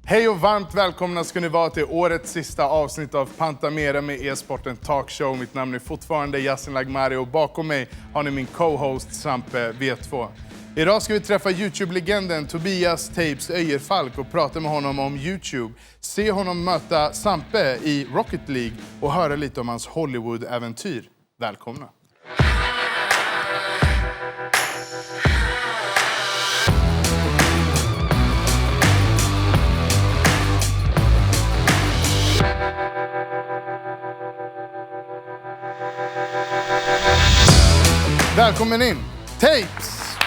Hej och varmt välkomna ska ni vara till årets sista avsnitt av Pantamera med e-sporten talkshow. Mitt namn är fortfarande Yasin Lagmari och bakom mig har ni min co-host Sampe V2. Idag ska vi träffa YouTube-legenden Tobias Tapes Öjerfalk och prata med honom om YouTube. Se honom möta Sampe i Rocket League och höra lite om hans Hollywood-äventyr. Välkomna! Välkommen in, Tapes!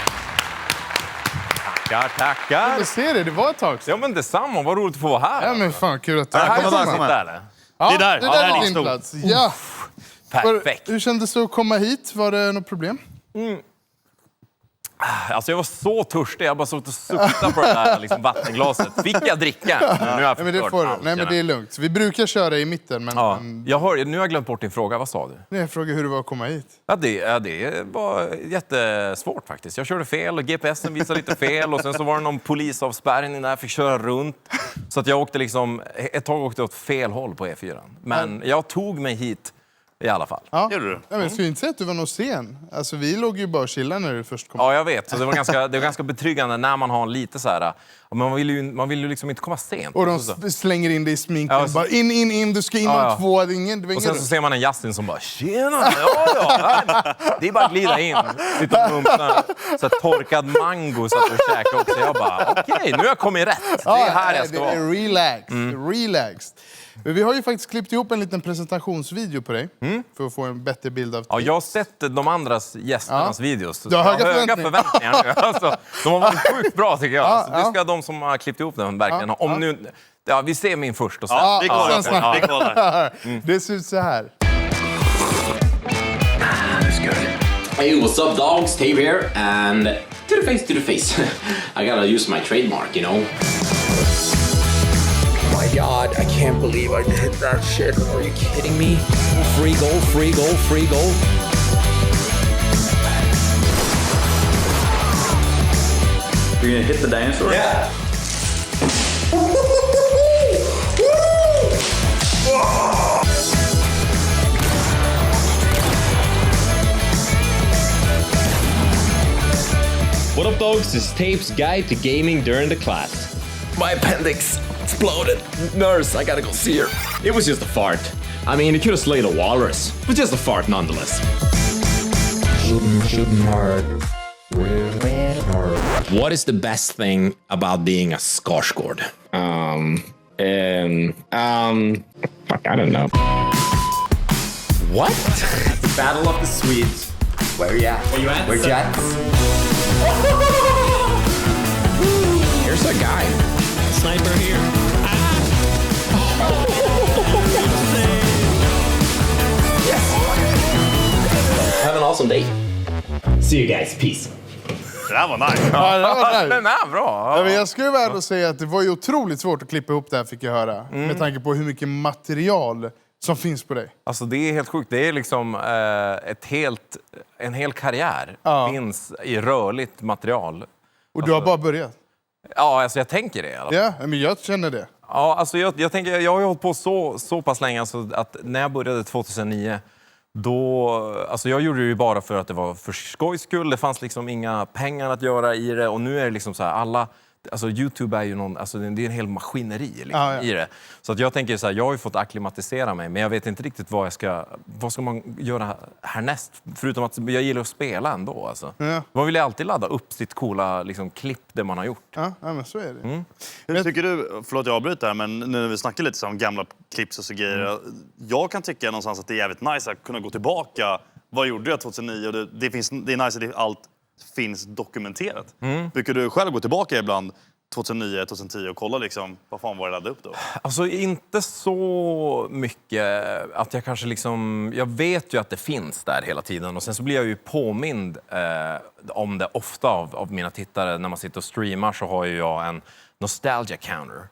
Tackar. Jag vill se det var ett tag sedan. Ja men detsamma, vad roligt att få vara här. Ja men fan, kul att du Här kom. kommer där. Ja, Det där. det Ja, där där är är din din plats. Ja. Perfekt. Hur kändes det att komma hit? Var det något problem? Alltså jag var så törstig, jag bara så och suktade på det där liksom, vattenglaset. Fick jag dricka? Nu har jag Nej, men det får du. allt, Nej men det är lugnt. Vi brukar köra i mitten men... Ja, nu har jag glömt bort din fråga, vad sa du? Nej, jag frågar hur det var att komma hit. Ja, det var jättesvårt faktiskt. Jag körde fel och GPSen visade lite fel och sen så var det någon polisavspärrning där jag fick köra runt. Så att jag åkte liksom, ett tag åkte åt fel håll på E4. Men jag tog mig hit i alla fall. Ja. Gjorde du? Ja, men jag skulle inte säga att du var någon sen. Alltså vi låg ju bara och chillade när du först kom. Ja, jag vet. Så det var ganska betryggande när man har lite så här... Men man vill ju liksom inte komma sent. Och de så. slänger in dig i sminken. Ja, så- Bara in, du ska in om 2. Det var ingen Och sen så ser man en Justin som bara tjena, ja. Det är bara att glida in. Sitta och mumsa så här torkad mango så att du käkar också. Jag bara okej, nu har jag kommit rätt. Det är här jag ska det är vara. relaxed. Men vi har ju faktiskt klippt ihop en liten presentationsvideo på dig. För att få en bättre bild av Ja, jag har sett de andras gästernas videos. Du har Jag höga förväntningar nu. Alltså, de har varit sjukt bra tycker jag. Alltså, det ska de som har klippt ihop den verkligen ha. Om nu... Ja, vi ser min först och sen... Ja, vi kollar. sen snackar Vi kollar. Det ser ut så här. Hey, what's up, dogs? Tape here, and to the face. I gotta use my trademark, you know. My God, I can't believe I did that shit. Are you kidding me? Free goal, free goal, free goal. You're gonna hit the dinosaur? Yeah. What up, dogs? This is Tape's guide to gaming during the class. My appendix exploded. Nurse, I gotta go see her. It was just a fart. I mean, it could have slayed a walrus, but just a fart nonetheless. Shooting hard. Really hard. What is the best thing about being a Skarsgård? Fuck, I don't know. What? Battle of the Swedes. Where you at? Where you at? Where you at? Here's a guy. Sniper here. Have an awesome day. See you guys. Peace. Det här var nice. Ja, det var nice. Den är bra. Ja, men jag skulle vara och säga att det var ju otroligt svårt att klippa ihop det här, fick jag höra. Med tanke på hur mycket material som finns på dig. Alltså det är helt sjukt. Det är liksom en hel karriär finns i rörligt material. Och du har bara börjat. Ja, alltså jag tänker det i alla fall. Ja, men jag känner det. Ja, alltså jag tänker, jag har ju hållit på så pass länge alltså att när jag började 2009 då, alltså jag gjorde det ju bara för att det var för skojs skull. Det fanns liksom inga pengar att göra i det och nu är det liksom så här alla... Alltså YouTube är ju det är en hel maskineri liksom, i det. Så att jag tänker så här, jag har ju fått akklimatisera mig men jag vet inte riktigt vad ska man göra härnäst förutom att jag gillar att spela ändå alltså. Ja. Man vill ju alltid ladda upp sitt coola liksom, klipp det man har gjort. Ja, men så är det. Hur tycker du, förlåt jag avbryter här, men nu när vi snackar lite om gamla clips och så grejer. Jag kan tycka någonstans att det är jävligt nice att kunna gå tillbaka. Vad gjorde jag 2009? Och det är nice att allt finns dokumenterat. Brukar du själv gå tillbaka ibland 2009, 2010 och kolla liksom, vad fan var det laddade upp då? Alltså inte så mycket att jag kanske liksom... Jag vet ju att det finns där hela tiden och sen så blir jag ju påmind om det ofta av mina tittare. När man sitter och streamar så har ju jag en nostalgia counter.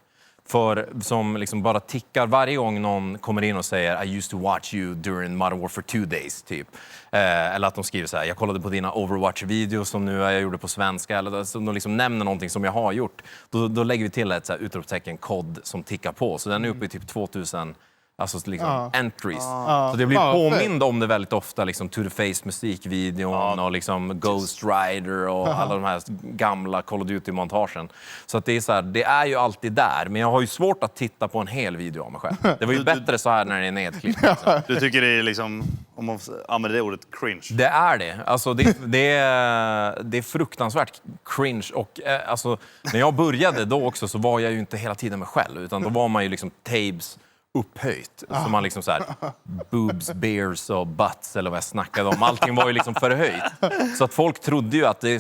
som liksom bara tickar varje gång någon kommer in och säger I used to watch you during Modern Warfare 2 days typ. Eller att de skriver så här, jag kollade på dina Overwatch-videos som nu jag gjorde på svenska. Eller så de liksom nämner någonting som jag har gjort. Då lägger vi till ett så här utropstecken kod som tickar på. Så den är uppe i typ 2000 alltså liksom entries. Så det blir påmind om det väldigt ofta, liksom To the Face musikvideon och liksom Ghost Rider och alla de här gamla Call of Duty-montagen. Så att det är så här, det är ju alltid där, men jag har ju svårt att titta på en hel video av mig själv. Det var ju bättre så här när det är nedklippt. Liksom. Du tycker det är liksom, om man använder det ordet, cringe? Det är det. Alltså det är fruktansvärt cringe. Och alltså, när jag började då också så var jag ju inte hela tiden mig själv, utan då var man ju liksom Tabes upphöjt. Så man liksom så här boobs, bears och butts eller vad jag snackade om. Allting var ju liksom förhöjt. Så att folk trodde ju att det är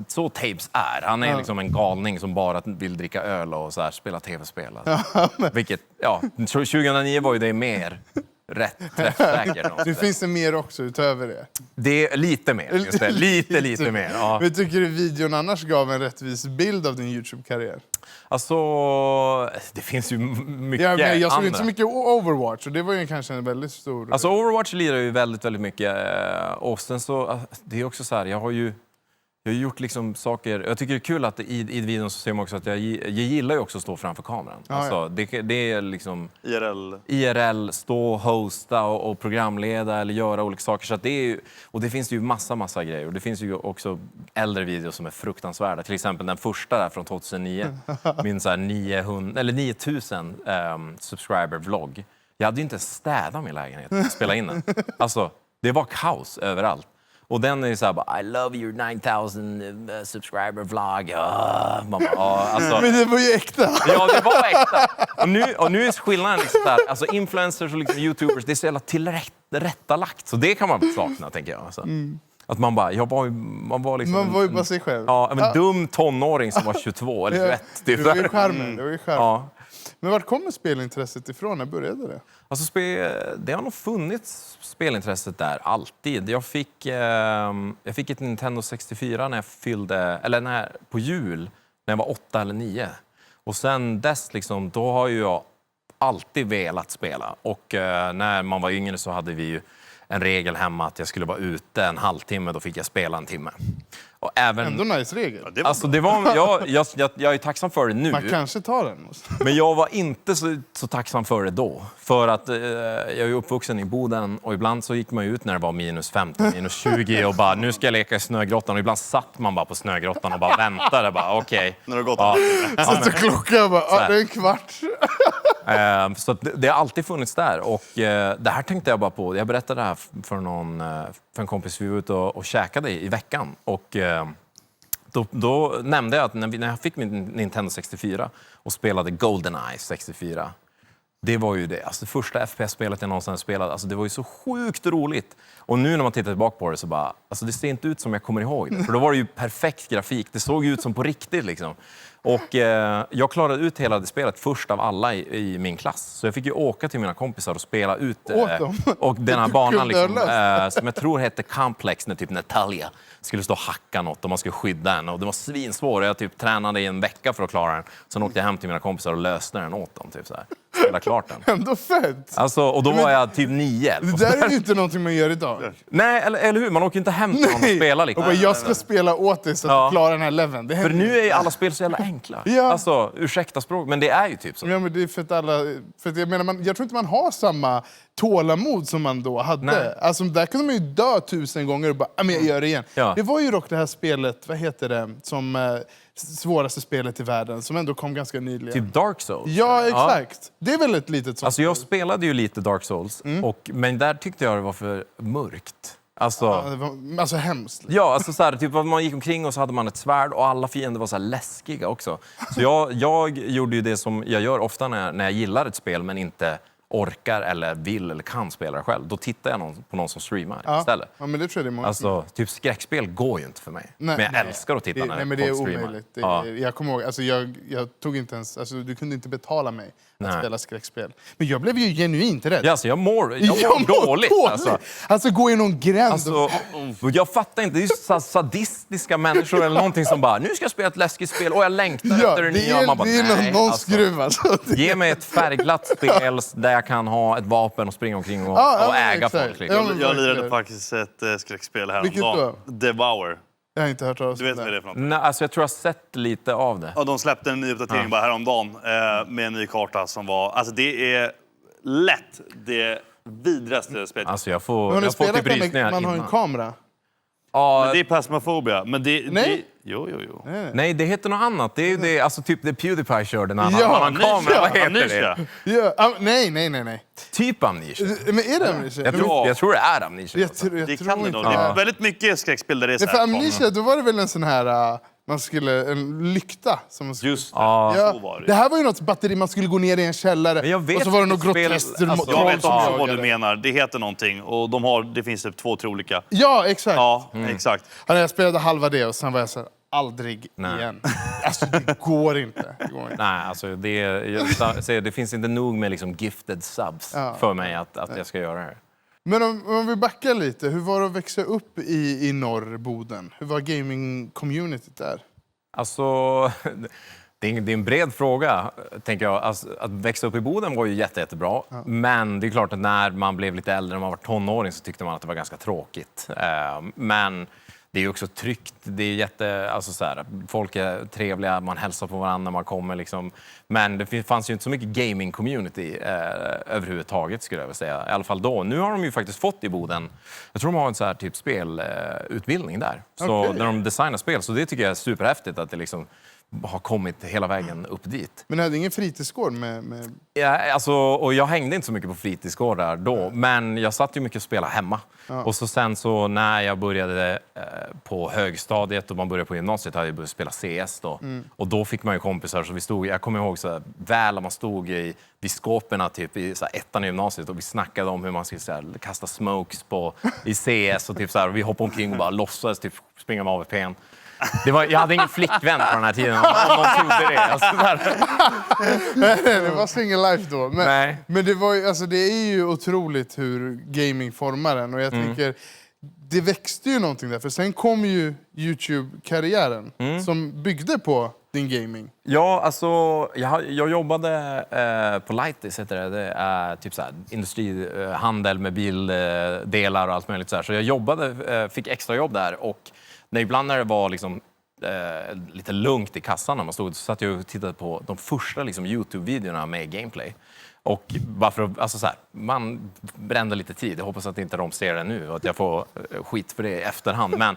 så Tabes är. Han är liksom en galning som bara vill dricka öl och så här spela tv-spel. Vilket, 2009 var ju det mer rätt träffsäkert. Nu finns det mer också utöver det. Det är lite mer, just det. Lite mer. Ja. Men tycker du videon annars gav en rättvis bild av din YouTube-karriär? Alltså, det finns ju mycket jag såg andra. inte så mycket Overwatch och det var ju kanske en väldigt stor... Alltså Overwatch lirar ju väldigt, väldigt mycket. Och sen så, det är också så här, jag har ju gjort liksom saker... Jag tycker det är kul att i videon så ser man också att jag gillar ju också att stå framför kameran. Alltså, det är liksom... IRL, stå, hosta och programleda eller göra olika saker. Så att det är ju, och det finns ju massa grejer. Och det finns ju också äldre videos som är fruktansvärda. Till exempel den första där från 2009. Min så här 9000 subscriber-vlogg. Jag hade ju inte städat min lägenhet att spela in den. Alltså, det var kaos överallt. Och den är ju såhär bara, I love your 9000 subscriber vlog. Alltså. Men det var ju äkta. Ja, det var äkta. Och nu är skillnaden liksom där, alltså influencers och liksom YouTubers, det är så jävla tillrättalagt. Så det kan man sakna, tänker jag. Alltså. Att man bara, man var liksom... Man var ju bara sig själv. Ja, en dum tonåring som var 22 eller 21. Det var ju charmen. Ja. Men vart kommer spelintresset ifrån? När började det? Alltså det har nog funnits spelintresset där alltid. Jag fick ett Nintendo 64 när jag fyllde, på jul när jag var 8 eller 9. Och sen dess liksom, då har ju jag alltid velat spela. Och när man var yngre så hade vi ju en regel hemma att jag skulle vara ute en halvtimme, då fick jag spela en timme. Och även, ändå nice regel. Ja, det var alltså jag är tacksam för det nu. Man kanske tar den. Men jag var inte så tacksam för det då. För att jag är uppvuxen i Boden och ibland så gick man ut när det var minus 15, minus 20 och bara, nu ska jag leka i snögrottan. Och ibland satt man bara på snögrottan och bara väntade. Okej. När det har gått Så klockan bara, det är en kvart. Så att det har alltid funnits där. Och det här tänkte jag bara på. Jag berättade det här för en kompis. Vi var ute och käkade i veckan. Och då nämnde jag att när jag fick min Nintendo 64 och spelade GoldenEye 64. Det var ju det. Alltså det första FPS-spelet jag någonsin spelade. Alltså det var ju så sjukt roligt. Och nu när man tittar tillbaka på det så bara... Alltså det ser inte ut som jag kommer ihåg det. För då var det ju perfekt grafik. Det såg ut som på riktigt liksom. Och jag klarade ut hela det spelet först av alla i min klass. Så jag fick ju åka till mina kompisar och spela ut. Och den här banan liksom, som jag tror hette Complex, när typ Natalia skulle stå och hacka något och man skulle skydda den. Och det var svinsvår. Jag typ tränade i en vecka för att klara den. Sen åkte jag hem till mina kompisar och löste den åt dem. Typ så här. Spela klart den. Ändå fett. Alltså, och då var jag typ 9. Det där är ju inte någonting man gör idag. Nej, eller hur? Man åker inte hem till någon och spela liksom. Och bara, jag ska spela åt dig så att du klarar den här leveln. För nu är alla spel så jävla enkla. Ja. Alltså, ursäkta språk, men det är ju typ så. Ja, men det är för att alla... För att jag menar, jag tror inte man har samma tålamod som man då hade. Nej. Alltså, där kunde man ju dö 1000 gånger och bara, men jag gör det igen. Ja. Det var ju dock det här spelet, vad heter det, som svåraste spelet i världen, som ändå kom ganska nyligen. Typ Dark Souls. Ja, exakt. Det är väl ett litet sånt. Alltså jag spelade ju lite Dark Souls, men där tyckte jag det var för mörkt. Alltså, det var, alltså hemskt. ja, alltså så här, typ man gick omkring och så hade man ett svärd och alla fiender var så här läskiga också. Så jag gjorde ju det som jag gör ofta när jag gillar ett spel men inte orkar eller vill eller kan spela det själv. Då tittar jag på någon som streamar istället. Ja, men det tror jag det är många. Alltså, typ skräckspel går ju inte för mig. Nej, men jag älskar att titta när men det är folk streamar. omöjligt. Jag kommer ihåg, alltså jag tog inte ens, alltså du kunde inte betala mig att spela skräckspel. Men jag blev ju genuint rädd. Ja, alltså, jag mår dåligt. Alltså gå i någon gräns. Alltså, jag fattar inte, det är ju sadistiskt sadistiska människor eller någonting som bara, nu ska jag spela ett läskigt spel och jag längtar efter det nya. Man bara, det är någon alltså, skruv alltså. ge mig ett färgglatt spel där jag kan ha ett vapen och springa omkring och äga exakt. folk. Liksom. Jag lirade faktiskt ett skräckspel häromdagen. Devour. Jag har inte hört talas om Du vet vad det är för något? Nej, alltså jag tror jag har sett lite av det. Ja, de släppte en ny uppdatering bara häromdagen med en ny karta som var... Alltså det är lätt det vidraste spelet. Alltså jag Men har får ni spelat typ det med rysningar man har en innan. kamera? Ja, Det är Phasmophobia, men det... Nej. Jo. nej, det heter något annat. Det är ju det, alltså typ det PewDiePie körde när han Ja, har en kamera. Vad heter Amnesia. det? Ja, nej. Typ Amnesia. Men är det Amnesia? Jag tror det är Amnesia. Jag tror Det tror kan det inte nog. Det är väldigt mycket skräckspel där det är så Ja, för här... Amnesia, då var det väl en sån här... en lykta som man skulle... Just det. Ja, Så var det. det här var ju något batteri, man skulle gå ner i en källare Men jag vet och så var det något vilket spel- groteskt alltså, Jag vet som också jagade. vad du menar. Det heter någonting. Och det finns typ 2 3 olika. Ja, exakt. Ja, exakt. Jag spelade halva det och sen var jag så här, aldrig igen. Alltså det går inte. Nej, alltså det finns inte nog med liksom gifted subs för mig att jag ska göra det här. Men om vi backar lite, hur var det att växa upp i Norrboden? Hur var gaming-communityt där? Alltså, det är en bred fråga, tänker jag. Alltså, att växa upp i Boden var ju jättebra. Men det är klart att när man blev lite äldre, när man var tonåring, så tyckte man att det var ganska tråkigt. Men det är ju också tryggt. Det är alltså så här, folk är trevliga, man hälsar på varandra när man kommer. Liksom. Men det fanns ju inte så mycket gaming-community överhuvudtaget, skulle jag vilja säga. I alla fall då. Nu har de ju faktiskt fått i Boden, jag tror de har en så här typ spelutbildning där. Så när de designar spel, så det tycker jag är superhäftigt att det liksom har kommit hela vägen upp dit. Men hade ingen fritidsgård med... Ja, alltså, och jag hängde inte så mycket på fritidsgårdar då, men jag satt ju mycket och spelade hemma. Och så sen så när jag började på högstadiet och man började på gymnasiet hade jag börjat spela CS då. Och då fick man ju kompisar, så jag kommer ihåg så här, väl att man stod vid skåperna typ i så här, ettan i gymnasiet och vi snackade om hur man skulle så här, kasta smokes i CS och typ så här, och vi hoppade omkring och bara låtsades typ springa med AWP:n. Jag hade ingen flickvän på den här tiden, om någon trodde det. Alltså, det var single life då. Men det, var ju, alltså, det är ju otroligt hur gaming formar en. Och jag tänker, det växte ju någonting där. För sen kom ju YouTube-karriären som byggde på din gaming. Ja, alltså jag jobbade på Lightis, heter det. Det är typ så här industrihandel med bildelar och allt möjligt så här. Så jag fick extra jobb där och ibland när det var liksom, lite lugnt i kassan när man stod, så satt jag och tittade på de första liksom, YouTube-videorna med gameplay. Och bara för att, alltså så här, man brände lite tid. Jag hoppas att inte de ser det nu och att jag får skit för det i efterhand. Men,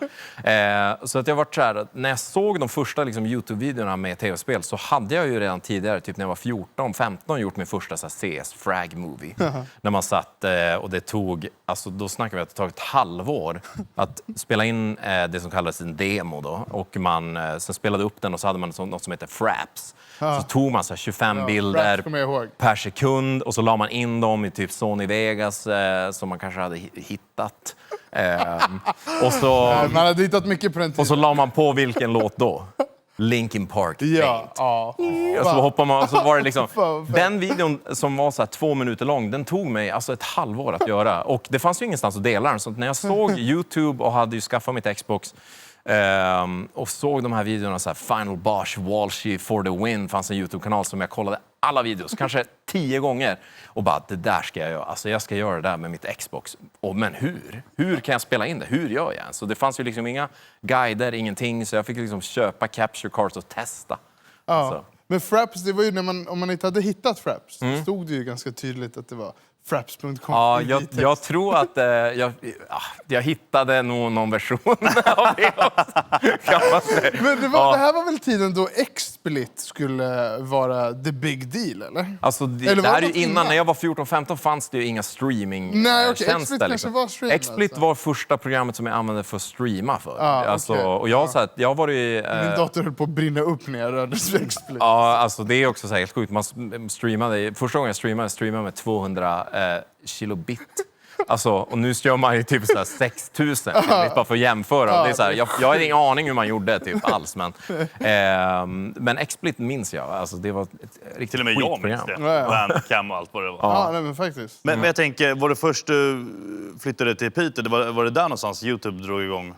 så att jag var så här, när jag såg de första liksom, YouTube-videorna med tv-spel så hade jag ju redan tidigare, typ när jag var 14-15, gjort min första så här, CS-frag-movie. När man satt och det tog, alltså då snackar vi att det tog ett halvår att spela in det som kallades en demo då. Och man sen spelade upp den och så hade man något som heter fraps. Så tog man så här 25 bilder per sekund och så la man in dem i typ Sony Vegas som man kanske hade hittat. Och så, man hade hittat mycket på den tiden. och så la man på vilken låt då? Linkin Park Paint. Och så hoppar man, och så var det liksom, den videon som var så här 2 minuter lång, den tog mig alltså ett halvår att göra. Och det fanns ju ingenstans att dela den. Så när jag såg YouTube och hade ju skaffat mitt Xbox och såg de här videorna så här, Final Boss, Walshy for the win, fanns en YouTube-kanal som jag kollade alla videos, kanske 10 gånger och bara, det där ska jag göra, alltså jag ska göra det där med mitt Xbox. Men hur kan jag spela in det? Hur gör jag? Så det fanns ju liksom inga guider, ingenting, så jag fick liksom köpa capture cards och testa. Ja. Men fraps, det var ju när om man inte hade hittat fraps, så stod det ju ganska tydligt att det var fraps.com. Ja, jag tror att jag hittade nog någon version av det också, kan man säga. Men det här var väl tiden då XSplit skulle vara the big deal, eller? Alltså det här är ju innan, när jag var 14-15 fanns det ju inga streamingtjänster. XSplit kanske var stream. XSplit var första programmet som jag använde för att streama för. Alltså, okej. och jag var ju... Min dator höll på att brinna upp när jag rörde XSplit. Ja, alltså det är också så här helt sjukt. Man streamade, första gången jag streamade med 200 kilobit. Alltså, och nu gör man ju typ sådär 6000 bara för att jämföra. Det är så här, jag har ingen aning hur man gjorde typ alls. Men XSplit minns jag. Alltså, det var ett riktigt till och med jag minns det. Bandcam och allt vad det var. Ja, nej, men faktiskt. Men jag tänker, var det först du flyttade till Piteå? Var det där någonstans YouTube drog igång?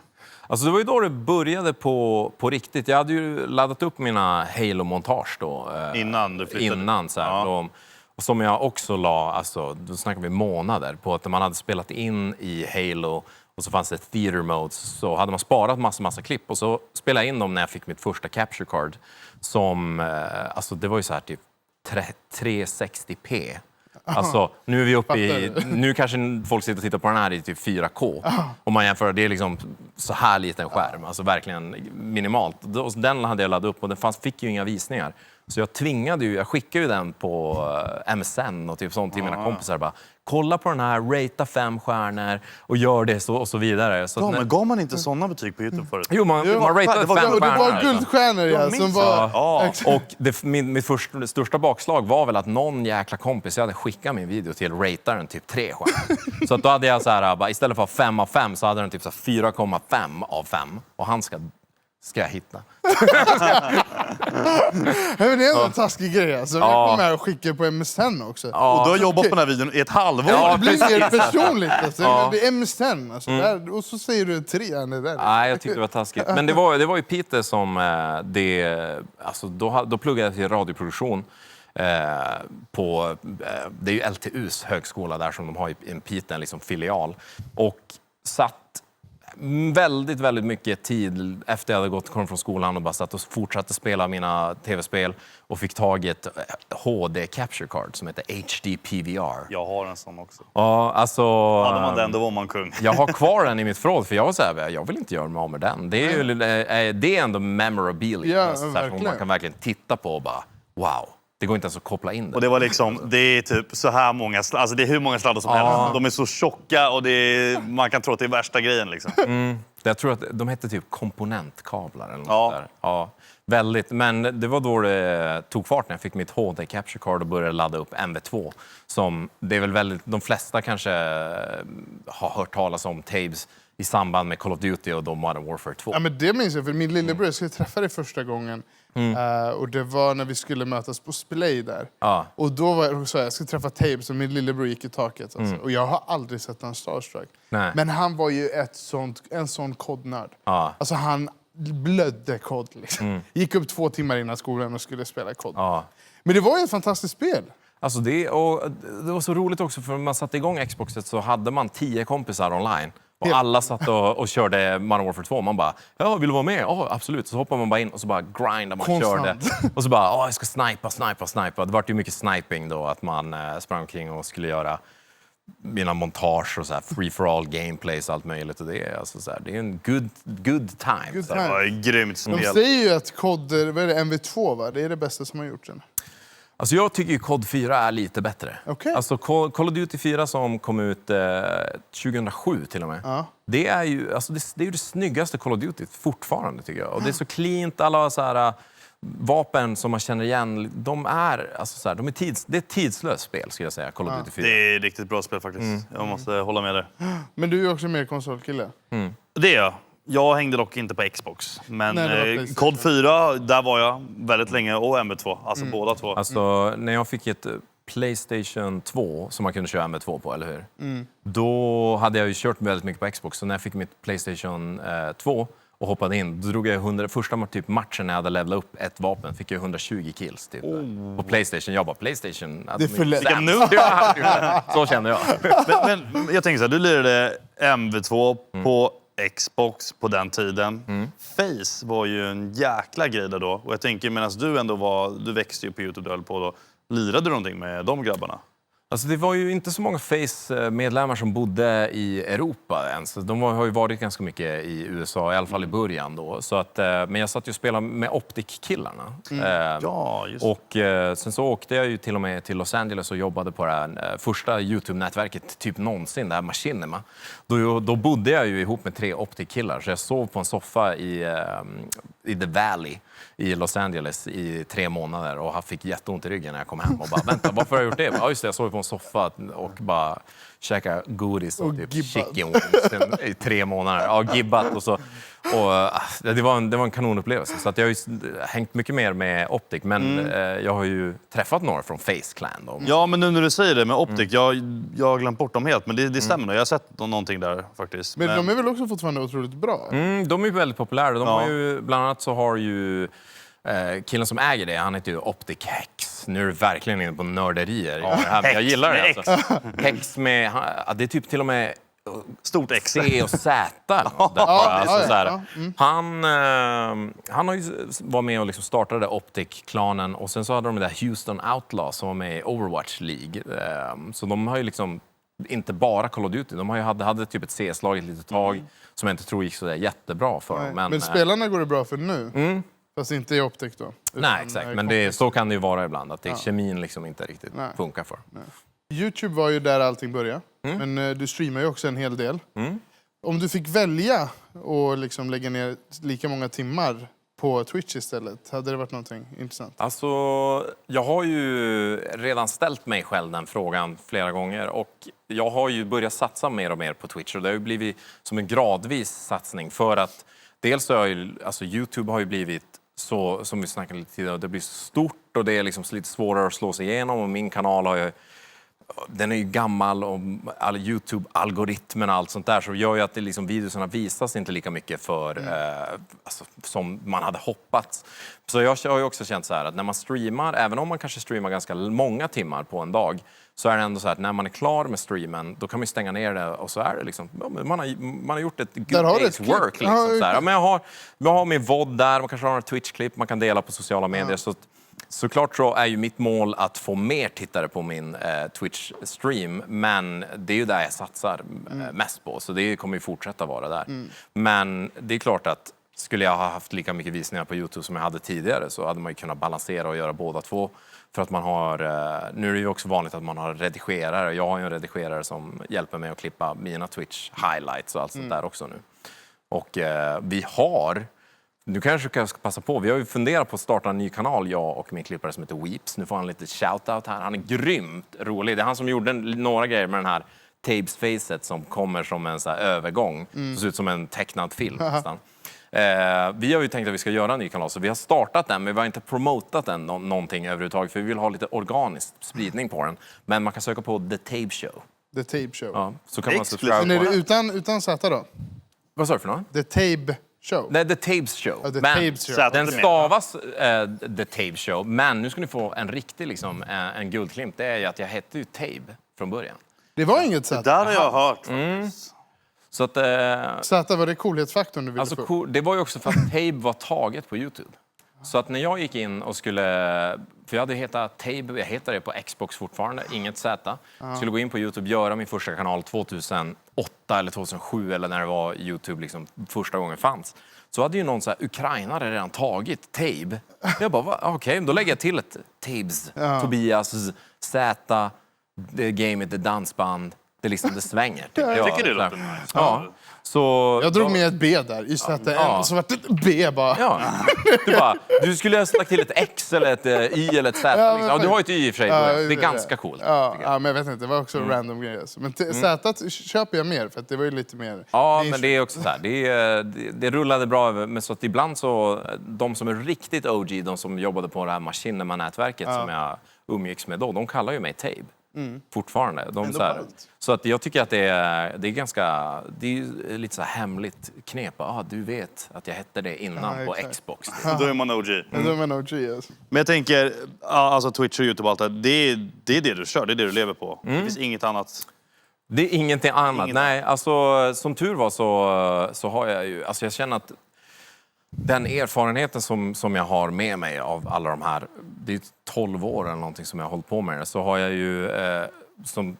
Alltså det var ju då det började på riktigt. Jag hade ju laddat upp mina Halo-montage då. Innan du flyttade? Innan så här. Ja. Och som jag också la, alltså då snackar vi månader på att man hade spelat in i Halo och så fanns det theater modes, så hade man sparat massa klipp och så spelade jag in dem när jag fick mitt första capture card som, alltså det var ju så här typ 360p. Alltså nu är vi uppe i, nu kanske folk sitter och tittar på den här i typ 4K. Om man jämför, det är liksom så här liten skärm, alltså verkligen minimalt. Den hade jag laddat upp och den fick ju inga visningar. Så jag skickade ju den på MSN och typ sånt till mina kompisar bara. Kolla på den här, ratea 5 stjärnor och gör det så och så vidare. Så men gav man inte såna betyg på YouTube förut? Jo, man ratade 5 stjärnor. Det var guldstjärnor som var... Ja, och mitt största bakslag var väl att någon jäkla kompis, jag hade skickat min video till rataren typ 3 stjärnor. Så att då hade jag så här, bara, istället för 5 av 5 så hade den typ 4,5 av 5. Och han ska jag hitta. Men det är en taskig grej. Alltså. Jag kom med och skickade på MSN också. Ja. Och du har jobbat på den här videon i ett halvår. Det blir mer personligt. Alltså. Det är MSN. Alltså. Där, och så säger du 3. Nej, jag tyckte det var taskigt. Men det var ju Peter som... alltså, då pluggade jag till radioproduktion. Det är ju LTUs högskola där som de har i Piteå, liksom filial. Och satt väldigt mycket tid efter jag hade kom från skolan och bara satt och fortsatte spela mina tv-spel och fick tag i ett HD capture card som heter HD PVR. Jag har en sån också. Ja, alltså... Hade man den, då var man kung. Jag har kvar den i mitt förråd för jag var så här, jag vill inte göra mig av med den. Det är ändå memorabilia. Ja, så här, man kan verkligen titta på och bara, wow. Det går inte ens att koppla in det. Och det var liksom, det är typ så här många, alltså det är hur många sladdar som helst. De är så tjocka och man kan tro att det är värsta grejen liksom. Jag tror att de hette typ komponentkablar eller något där. Ja, väldigt. Men det var då det tog fart när jag fick mitt HD capture card och började ladda upp MV2. Som det är väl väldigt, de flesta kanske har hört talas om tapes i samband med Call of Duty och då Modern Warfare 2. Ja, men det minns jag, för min lillebror skulle träffa dig första gången. Och det var när vi skulle mötas på Splay där. Och då var jag så jag skulle träffa Tapes och min lillebror gick i taket. Alltså. Och jag har aldrig sett han starstruck. Nej. Men han var ju en sån kodnörd. Alltså han blödde kod liksom. Gick upp 2 timmar innan skolan och skulle spela kod. Men det var ju ett fantastiskt spel. Alltså det var så roligt också för när man satte igång Xboxet så hade man 10 kompisar online. Och alla satt och körde Modern Warfare 2. Man bara, ja, vill du vara med? Ja, absolut. Så hoppar man bara in och så bara grindar man, körde. Och så bara, jag ska snipa. Det var ju mycket sniping då, att man sprang omkring och skulle göra mina montage och så här free-for-all gameplays och allt möjligt. Och det är, alltså så här, det är en good time. Good Det var ett grymt spel. De säger ju att kod, vad är det, MV2 va? Det är det bästa som har gjorts sen. Alltså jag tycker ju COD 4 är lite bättre. Okay. Alltså Call of Duty 4 som kom ut 2007 till och med. Det är ju alltså det är ju det snyggaste Call of Duty fortfarande tycker jag. Och det är så cleant, alla så här vapen som man känner igen, de är alltså så här, det är ett tidslöst spel skulle jag säga, Call of Duty 4. Det är ett riktigt bra spel faktiskt. Jag måste hålla med där. Men du är ju också mer konsolkille. Det är jag. Jag hängde dock inte på Xbox. Men COD 4, där var jag väldigt länge. Och MB2, alltså båda två. Alltså när jag fick ett PlayStation 2 som man kunde köra MB2 på, eller hur? Då hade jag ju kört väldigt mycket på Xbox. Så när jag fick mitt PlayStation 2 och hoppade in, då drog jag första typ matchen när jag hade levlat upp ett vapen fick jag 120 kills typ, på PlayStation. Jag bara, PlayStation... Det är för lätt. Så kände jag. Men jag tänker så här, du lirade MB2 på Xbox på den tiden. Face var ju en jäkla grej där då. Och jag tänker, medan du ändå du växte ju på YouTube och höll på då. Lirade du någonting med de grabbarna? Alltså det var ju inte så många Face-medlemmar som bodde i Europa ens. De har ju varit ganska mycket i USA, i alla fall i början då. Så att, men jag satt ju och spelade med Optic-killarna. Ja, just och sen så åkte jag ju till och med till Los Angeles och jobbade på det här första YouTube-nätverket typ någonsin, det här Machinima. Då bodde jag ju ihop med 3 Optic-killar, så jag sov på en soffa i The Valley i Los Angeles i 3 månader och fick jätteont i ryggen när jag kom hem och bara, vänta, varför har jag gjort det? Ja just det, jag sov på en någon soffa och bara käka godis och typ gibbat. chicken wings i 3 månader. Ja, gibbat och så. Och det var en kanonupplevelse. Så att jag har ju hängt mycket mer med Optic, men jag har ju träffat några från Face Clan. Ja, men nu när du säger det med Optic, jag har glömt bort dem helt, men det stämmer nog. Jag har sett någonting där faktiskt. Men de är väl också fortfarande otroligt bra? De är ju väldigt populära. De har ju, bland annat så har ju killen som äger det, han heter ju Optic Hex. Nu är du verkligen inne på nörderier. Jag gillar det. Alltså. Hex med, det är typ till och med Stort X. C och Z. Han har ju var med och liksom startade Optic-klanen och sen så hade de det där Houston Outlaws som var med i Overwatch League. Så de har ju liksom inte bara Call of Duty. De hade typ ett CS-lag ett litet tag som jag inte tror gick så där jättebra för dem. Men spelarna går det bra för nu? Fast inte i Optic då? Nej, exakt. Men så kan det ju vara ibland. Att kemin liksom inte riktigt funkar för. YouTube var ju där allting började. Men du streamar ju också en hel del. Om du fick välja och liksom lägga ner lika många timmar på Twitch istället, hade det varit någonting intressant? Alltså, jag har ju redan ställt mig själv den frågan flera gånger. Och jag har ju börjat satsa mer och mer på Twitch. Och det har ju blivit som en gradvis satsning. För att dels så har YouTube har ju blivit så, som vi snackade lite tidigare, det blir stort och det är liksom lite svårare att slå sig igenom. Och min kanal har ju, den är ju gammal och all YouTube-algoritmen och allt sånt där, så gör ju att det liksom, videorna visas inte lika mycket för som man hade hoppats. Så jag har ju också känt så här att när man streamar, även om man kanske streamar ganska många timmar på en dag, så är det ändå så här att när man är klar med streamen, då kan man stänga ner det och så är det liksom, man har gjort ett good day's work. Liksom, så här. Men jag har min VOD där, man kanske har en Twitch-klipp, man kan dela på sociala medier. Såklart så är ju mitt mål att få mer tittare på min Twitch-stream, men det är ju där jag satsar mest på, så det kommer ju fortsätta vara där. Men det är klart att skulle jag ha haft lika mycket visningar på YouTube som jag hade tidigare, så hade man ju kunnat balansera och göra båda två. För att man har, nu är det ju också vanligt att man har redigerare. Jag har ju en redigerare som hjälper mig att klippa mina Twitch-highlights och allt sånt där också nu. Och vi har, nu kanske jag ska passa på, vi har ju funderat på att starta en ny kanal, jag och min klippare som heter Weeps. Nu får han lite shoutout här, han är grymt rolig. Det är han som gjorde några grejer med den här Tabes-facet som kommer som en så här övergång. Det ser ut som en tecknad film nästan. Vi har ju tänkt att vi ska göra en ny kanal, så vi har startat den, men vi har inte promotat den någonting överhuvudtaget, för vi vill ha lite organisk spridning på den. Men man kan söka på The Tape Show. The Tape Show. Ja, så kan man subscribe Men är på det den. utan Z då? Vad sa du för något? The Tape Show? Nej, The Tapes Show. The Men Tapes Show. den stavas The Tape Show, men nu ska ni få en riktig liksom, en guldklimp. Det är ju att jag hette ju Tape från början. Det var inget Z? Där har jag hört. Så att, Z, var det coolhetsfaktorn du ville få? alltså, det var ju också för att Tape var taget på YouTube. Så att när jag gick in och skulle, för jag hade hetat Tape, jag heter det på Xbox fortfarande, inget Z. Skulle gå in på YouTube, göra min första kanal 2008 eller 2007 eller när det var YouTube liksom första gången fanns. Så hade ju någon så här ukrainare redan tagit Tape. Jag bara, okej, då lägger jag till ett Tabes, Tobias, Z, det gamet, det dansband. Det liksom, det svänger. Jag tycker det låter nice. Ja. Så, Jag drog med ett B där, i Z, så var det ett B bara. Ja. Du skulle ha lagt till ett X eller ett Y eller ett Z. Ja, liksom. Du har ju ett Y i och för sig. Det är ganska coolt. Ja, men jag vet inte, det var också en random grej. Alltså. Men Z köper jag mer, för att det var ju lite mer... Ja, men det är också så här. Det rullade bra över, men så att ibland så, de som är riktigt OG, de som jobbade på det här Machinima-nätverket som jag umgicks med då, de kallar ju mig Tape. Fortfarande. Så att jag tycker att det är ganska, det är lite så här hemligt knep. Du vet att jag hette det innan på Xbox. Då är man OG. Då är man OG, alltså. Men jag tänker, alltså Twitch och YouTube och allt det är det du kör, det är det du lever på. Det finns inget annat. Det är ingenting annat. Nej, alltså som tur var så har jag ju, alltså jag känner att den erfarenheten som jag har med mig av alla de här, det är 12 år eller någonting som jag har hållit på med det, så har jag ju som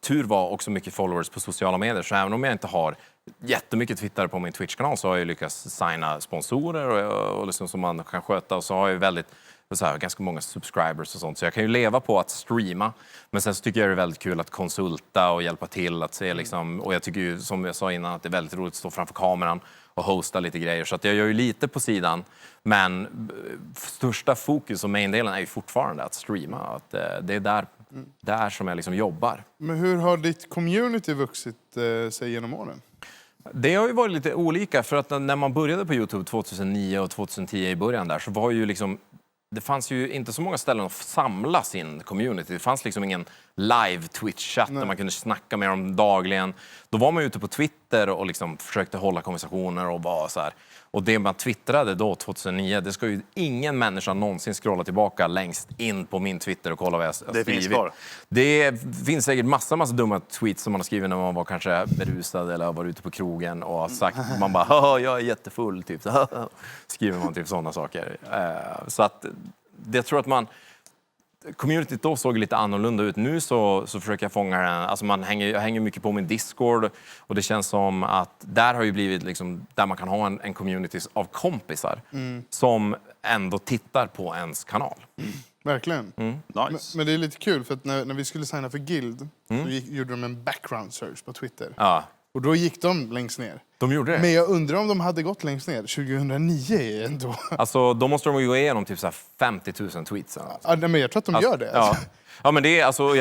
tur var också mycket followers på sociala medier. Så även om jag inte har jättemycket tittare på min Twitch-kanal, så har jag lyckats signa sponsorer och liksom som man kan sköta. Och så har jag väldigt, så här, ganska många subscribers och sånt. Så jag kan ju leva på att streama. Men sen så tycker jag det är väldigt kul att konsulta och hjälpa till att se liksom. Och jag tycker ju, som jag sa innan, att det är väldigt roligt att stå framför kameran och hosta lite grejer. Så att jag gör ju lite på sidan. Men största fokus och main-delen är ju fortfarande att streama. Att det är där där som jag liksom jobbar. Men hur har ditt community vuxit sig genom åren? Det har ju varit lite olika, för att när man började på YouTube 2009 och 2010 i början där, så var ju liksom, det fanns ju inte så många ställen att samla sin community. Det fanns liksom ingen live Twitch-chatt där man kunde snacka med dem dagligen. Då var man ute på Twitter och liksom försökte hålla konversationer och bara så här. Och det man twittrade då 2009, det ska ju ingen människa någonsin scrolla tillbaka längst in på min Twitter och kolla vad jag skrivit. Det finns kvar. Det finns säkert massa dumma tweets som man har skrivit när man var kanske berusad eller var ute på krogen och har sagt, man bara jag är jättefull typ. Skriver man typ sådana saker. Så att det tror att communityt då såg lite annorlunda ut. Nu så försöker jag fånga den. Alltså jag hänger mycket på min Discord och det känns som att där har ju blivit liksom, där man kan ha en community av kompisar som ändå tittar på ens kanal. Verkligen. Nice. Men det är lite kul för att när vi skulle signa för Guild så gjorde de en background search på Twitter. Ja, Och då gick de längst ner. de gjorde det. Men jag undrar om de hade gått längst ner 2009 ändå. Alltså då måste de ju gå igenom typ så här 50 000 tweets. Ja, nej, men jag tror att de gör det. Ja. Ja, men det är, alltså,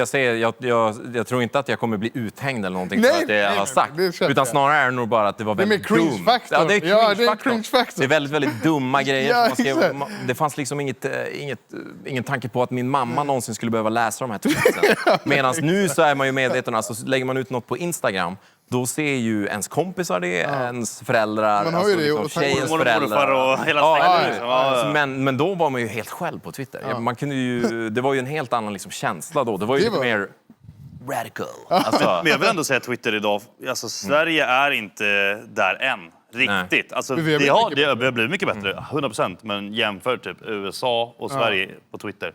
jag tror inte att jag kommer bli uthängd eller någonting Nej, för att det jag nej, har sagt. det köper Utan jag. snarare är det nog bara att det var Det är väldigt mer dumt. cringe-faktor. Ja, det är cringe-faktor. cringe-faktor. Det är väldigt, väldigt dumma grejer. Ja, Man skrev, exakt. det fanns liksom ingen tanke på att min mamma någonsin skulle behöva läsa de här tweetsen. Medan nu så är man ju medveten, alltså lägger man ut något på Instagram, då ser ju ens kompisar det, ens föräldrar, Man har ju det, och tjejens mormor och föräldrar. morfar och hela Ja, släkten, eller hur? liksom. Ja. Men då var man ju helt själv på Twitter. Man kunde ju, det var ju en helt annan liksom känsla då. Det var ju Det lite var- mer radical. Alltså, Men jag vill ändå säga Twitter idag, alltså Sverige är inte där än. Riktigt. Alltså, Vi har det blivit mycket har blivit mycket bättre, 100%. Men jämför typ USA och Sverige på Twitter.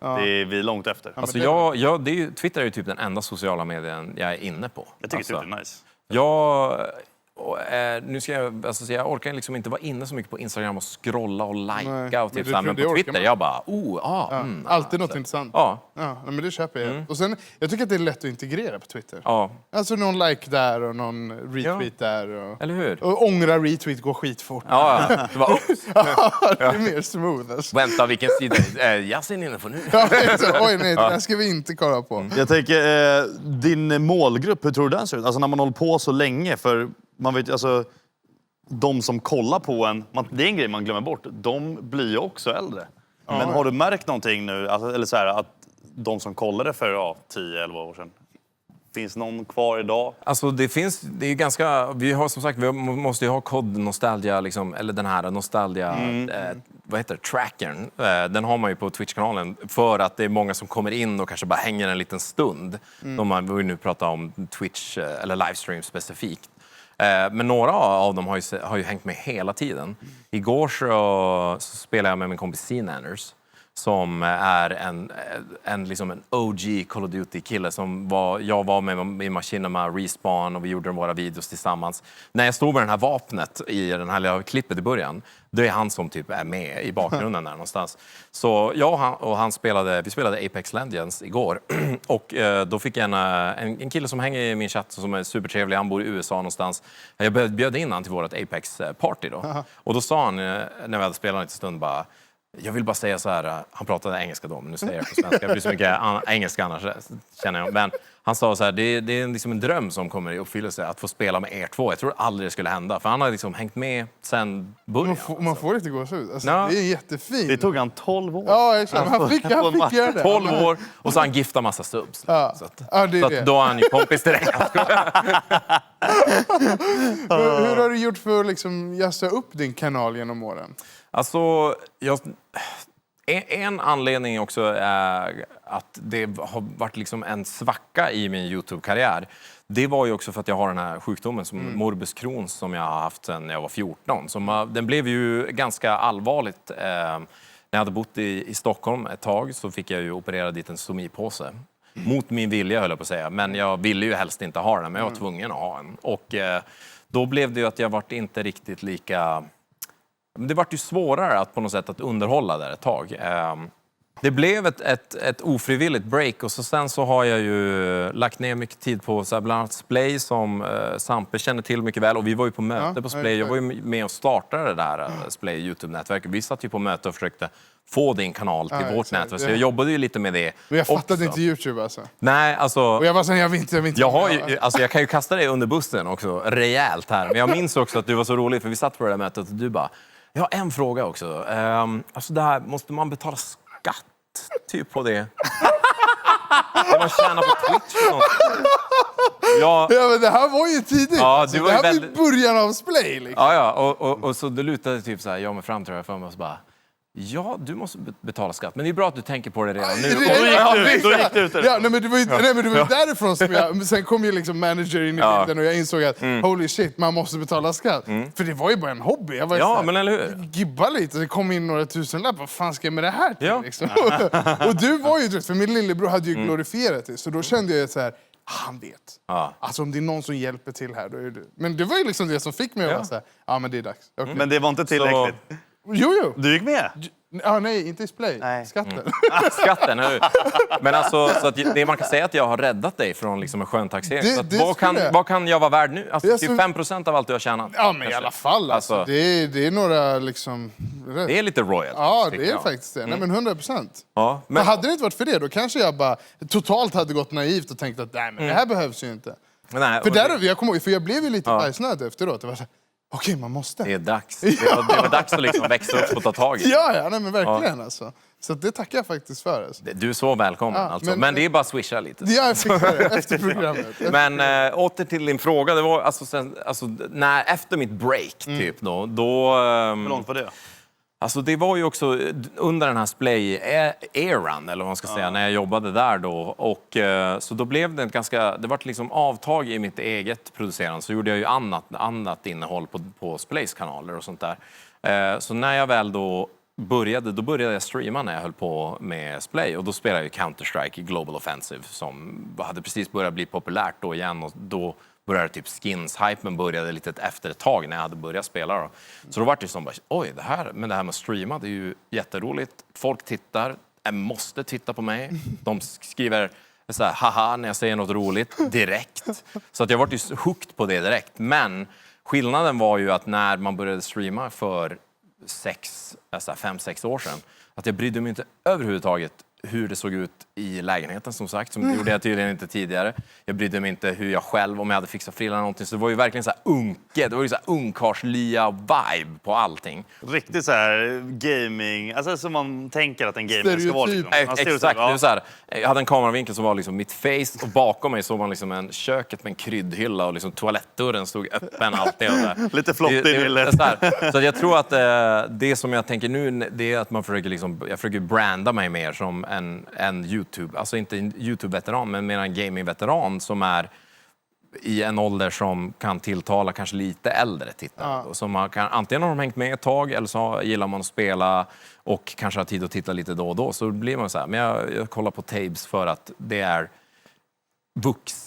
Det är vi långt efter. alltså det är ju, Twitter är ju typ den enda sociala medien jag är inne på. Jag tycker alltså, Twitter är nice. nu ska jag orkar liksom inte vara inne så mycket på Instagram och scrolla och Nej, likea och men typ det- så här, men det på orkar Twitter man. jag bara Alltid något intressant. Ja. Ja, men det köper jag. Och sen, jag tycker att det är lätt att integrera på Twitter. Ja, Alltså någon like där och någon retweet där. Och, eller hur? och ångra retweet går skitfort. Ja, det var Det är mer smooth. Alltså. vänta, vilken sida är Yasin inne på nu? Ja, exakt. Oj nej, det där ska vi inte kolla på. Jag tänker, din målgrupp, hur tror du den ser ut? Alltså när man håller på så länge, för man vet alltså, de som kollar på en, det är en grej man glömmer bort, de blir ju också äldre. Men har du märkt någonting nu, alltså, eller så här, att de som kollade för 10-11 år sedan, finns någon kvar idag? Alltså det är ju ganska, vi har som sagt, vi måste ju ha kod nostalgia liksom, eller den här nostalgia, vad heter det, trackern. Den har man ju på Twitch-kanalen för att det är många som kommer in och kanske bara hänger en liten stund. Vi vill nu prata om Twitch eller livestream specifikt. Men några av dem har ju hängt med hela tiden. Igår så spelade jag med min kompis C-Nanners, som är liksom en OG Call of Duty-kille som jag var med i Machinima, Respawn och vi gjorde våra videos tillsammans. När jag stod med det här vapnet i den här lilla klippet i början, det är han som typ är med i bakgrunden där någonstans. Så jag och han vi spelade Apex Legends igår och då fick jag en kille som hänger i min chatt som är supertrevlig, han bor i USA någonstans. Jag bjöd in han till vårt Apex-party då. Och då sa han, när vi hade spelat en liten stund, bara: jag vill bara säga så här, han pratade engelska då, men nu säger jag på svenska. Det blir så mycket engelska annars, känner jag. Men han sa så här, det är liksom en dröm som kommer i uppfyllelse att få spela med er två. Jag tror aldrig det skulle hända, för han har liksom hängt med sen början. Man får lite gåshud. Alltså, Ja. det är jättefint. Det tog han 12 år. Ja, exakt. Han fick göra det. 12 år och så har han giftat massa subs. Ja. Så, att, Ja, det är så det. att då är han ju kompis direkt. Hur har du gjort för att liksom jazza upp din kanal genom åren? Alltså, en anledning också är att det har varit liksom en svacka i min YouTube-karriär. Det var ju också för att jag har den här sjukdomen som morbus Crohns som jag har haft sedan jag var 14. Den blev ju ganska allvarligt. När jag hade bott i Stockholm ett tag så fick jag ju operera dit en stomipåse. Mot min vilja höll jag på att säga. Men jag ville ju helst inte ha den, men jag var tvungen att ha en. Och då blev det ju att jag vart inte riktigt lika... Det vart ju svårare att på något sätt att underhålla där ett tag. Det blev ett ofrivilligt break och sen så har jag ju lagt ner mycket tid på så här, bland annat Splay som Sampe känner till mycket väl. Och vi var ju på möte på Splay. Jag var ju med och startade det där Splay YouTube-nätverket. Vi satt ju på möte och försökte få din kanal till vårt nätverk. Så jag jobbade ju lite med det. Men jag fattade inte YouTube alltså. Nej, alltså... Och jag var såhär, jag vill inte. Jag kan ju kasta dig under bussen också, rejält här. Men jag minns också att du var så rolig, för vi satt på det där mötet och du bara... Jag har en fråga också. Alltså det här, måste man betala skatt typ på det? Det man tjänar på Twitch och något. Ja, men det här var ju tidigt. Ja, alltså, det var det här väldigt... var början av Splay. Liksom. Ja, och så det lutade typ så här, jag med framträdare för mig och så bara... Ja, du måste betala skatt. Men det är bra att du tänker på det redan nu. Då gick det ut. Ja, nej, men det var ju därifrån som jag... Sen kom ju liksom manager in i bilden och jag insåg att holy shit, man måste betala skatt. För det var ju bara en hobby. Jag var Ja, men eller hur? Gibba lite, det kom in några tusenlappar. Vad fan ska jag med det här till? Ja. Liksom? Och du var ju... För min lillebror hade ju glorifierat det. Så då kände jag så här... Han vet. Ja. Alltså om det är någon som hjälper till här, då är det... Men det var ju liksom det som fick mig att vara så här... Ja, men det är dags. Okay. Men det var inte tillräckligt. Jo. Du gick med? Ja, nej, inte i Splay. Nej. Skatten. Skatten, eller hur? Men alltså, så att det man kan säga att jag har räddat dig från liksom en skön taxering. Så att vad kan jag vara värd nu? Alltså, Det är typ så- 5% av allt du har tjänat. Ja, men i alla fall. Alltså, det är några liksom... Det är lite royal. Ja, det är faktiskt det. Nej, men 100%. Ja, Men hade det inte varit för det, då kanske jag bara totalt hade gått naivt och tänkt att nej, men det här behövs ju inte. Nej, För jag kommer ihåg, för jag blev ju lite bajsnödig efteråt. Det var så här, okej, man måste. det är dags. Det var dags att liksom växa upp och ta tag i. Ja, nej, men verkligen alltså. Så det tackar jag faktiskt för. Alltså. Du är så välkommen. Ja, alltså. Men det är bara att swisha lite. Jag fixar det efter programmet. Men åter till din fråga. Det var alltså, efter mitt break typ då... Hur långt var det? Alltså det var ju också under den här Splay-eran, eller vad man ska säga, när jag jobbade där då. Och så då blev det det var liksom avtag i mitt eget producerande. Så gjorde jag ju annat innehåll på Splays kanaler och sånt där. Så när jag väl då började jag streama när jag höll på med Splay. Och då spelade jag Counter-Strike Global Offensive som hade precis börjat bli populärt då igen. Och då började typ skins-hypen började lite efter ett tag när jag hade börjat spela. Då. Så då var det som bara, oj, det här med att streama, det är ju jätteroligt. Folk tittar, måste titta på mig. De skriver så här, haha, när jag säger något roligt direkt. Så att jag var ju hooked på det direkt. Men skillnaden var ju att när man började streama för 5-6 år sedan, att jag brydde mig inte överhuvudtaget hur det såg ut i lägenheten, som sagt. Som det gjorde jag tydligen inte tidigare. Jag brydde mig inte hur jag själv, om jag hade fixat frillan eller någonting. Så det var ju verkligen så här unke. Det var ju så här ungkarslya-vibe på allting. Riktigt så här gaming, alltså som man tänker att en gamer ska vara. Liksom. Exakt. Det var så här, jag hade en kameravinkel som var liksom mitt face och bakom mig såg man liksom köket med en kryddhylla och liksom toalettdörren stod öppen alltid. Och där. Lite flott i bilden. Så jag tror att det som jag tänker nu, det är att man jag försöker branda mig mer som en YouTube, alltså inte en YouTube-veteran, men mer en gaming-veteran som är i en ålder som kan tilltala kanske lite äldre tittare. Ja. Som antingen har de hängt med ett tag eller så gillar man att spela och kanske har tid att titta lite då och då. Så blir man så här, men jag kollar på Tabes för att det är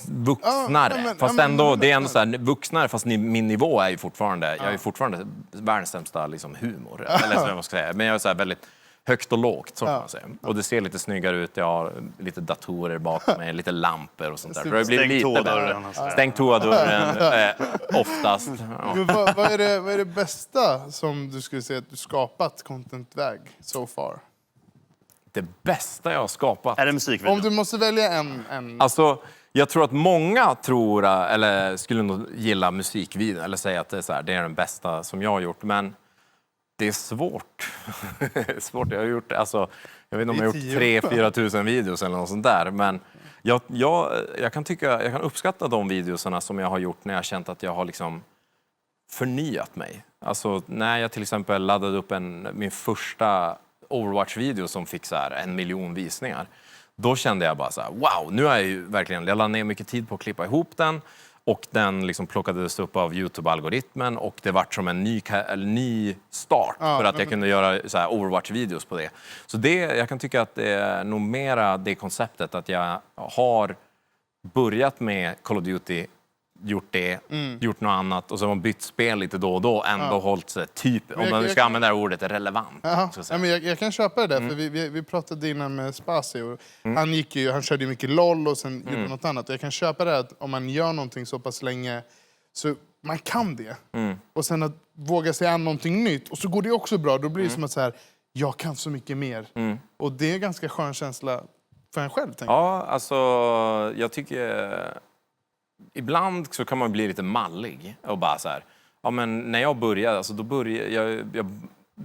vuxnare. Fast ändå, det är ändå så här, vuxnare, fast min nivå är ju fortfarande, jag är fortfarande världens sämsta liksom, humor. Eller så jag måste säga. Men jag är så här väldigt högt och lågt, så kan man säga. Och det ser lite snyggare ut. Jag har lite datorer bakom mig, lite lampor och sånt där. Det blir lite bättre. Stäng toadörren oftast. Ja. Men vad är det bästa som du skulle säga att du skapat content-väg so far? Det bästa jag har skapat? Är det musikvideo? Om du måste välja en... Alltså, jag tror att många eller skulle nog gilla musikvideo eller säga att det är, så här, det är den bästa som jag har gjort. Men det är svårt. Jag har gjort, alltså, jag vet inte om jag har gjort 3-4 tusen videos eller något sånt där. Men jag kan uppskatta de videoserna som jag har gjort när jag har känt att jag har liksom förnyat mig. Alltså när jag till exempel laddade upp min första Overwatch-video som fick så här 1 miljon visningar. Då kände jag bara så här, wow, nu är jag ju verkligen, jag lade ner mycket tid på att klippa ihop den. Och den liksom plockades upp av YouTube-algoritmen och det var som en ny start för att jag kunde göra så här Overwatch-videos på det. Så jag kan tycka att det är nog mera det konceptet att jag har börjat med Call of Duty gjort det, gjort något annat och så har man bytt spel lite då och då, ändå hållit sig typ, om man ska använda det här ordet, relevant. Ja, men jag kan köpa det där, för vi pratade innan med Spasi och han körde ju mycket LOL och sen gjorde något annat. Och jag kan köpa det att om man gör någonting så pass länge så man kan det. Och sen att våga sig an någonting nytt och så går det också bra, då blir det som att så här, jag kan så mycket mer. Och det är en ganska skön känsla för en själv, tänker jag. Ja, alltså jag tycker ibland så kan man bli lite mallig och bara så här, ja men när jag började, alltså då började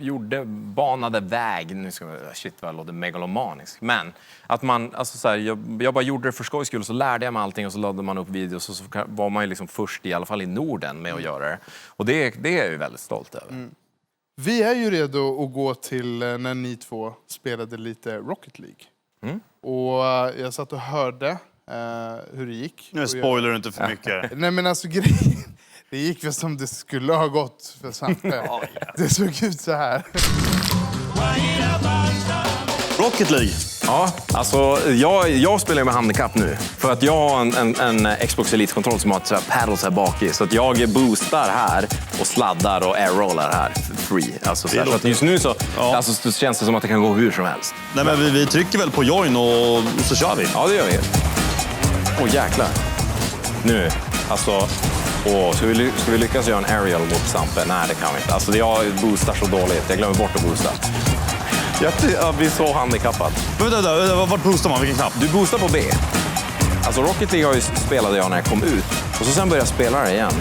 jag banade väg, nu ska jag, shit vad jag låter megalomanisk, men att man, alltså så här, jag bara gjorde det för skojs skull, så lärde jag mig allting och så laddade man upp videos och så var man ju liksom först i alla fall i Norden med att göra det. Och det är jag ju väldigt stolt över. Vi är ju redo att gå till när ni två spelade lite Rocket League. Och jag satt och hörde hur det gick. Nu spoilar du inte för mycket. Nej men alltså grejen, det gick väl som det skulle ha gått för Sampe. Det såg ut så här. Rocket League. Ja, alltså jag spelar med handikapp nu. För att jag har en Xbox Elite-kontroll som har ett paddles här bak i. Så att jag boostar här och sladdar och airrollar här free. Alltså, så att just nu så, alltså, så känns det som att det kan gå hur som helst. Nej, men vi trycker väl på join och så kör vi. Ja, det gör vi. Jäklar. Nu, alltså... Ska vi lyckas göra en aerial mot Sampe? Nej, det kan vi inte. Alltså jag boostar så dåligt. Jag glömmer bort att boosta. Jag blir så handikappad. Vart boostar man? Vilken knapp? Du boostar på B. Alltså Rocket League spelade jag när jag kom ut. Och så sen började jag spela det igen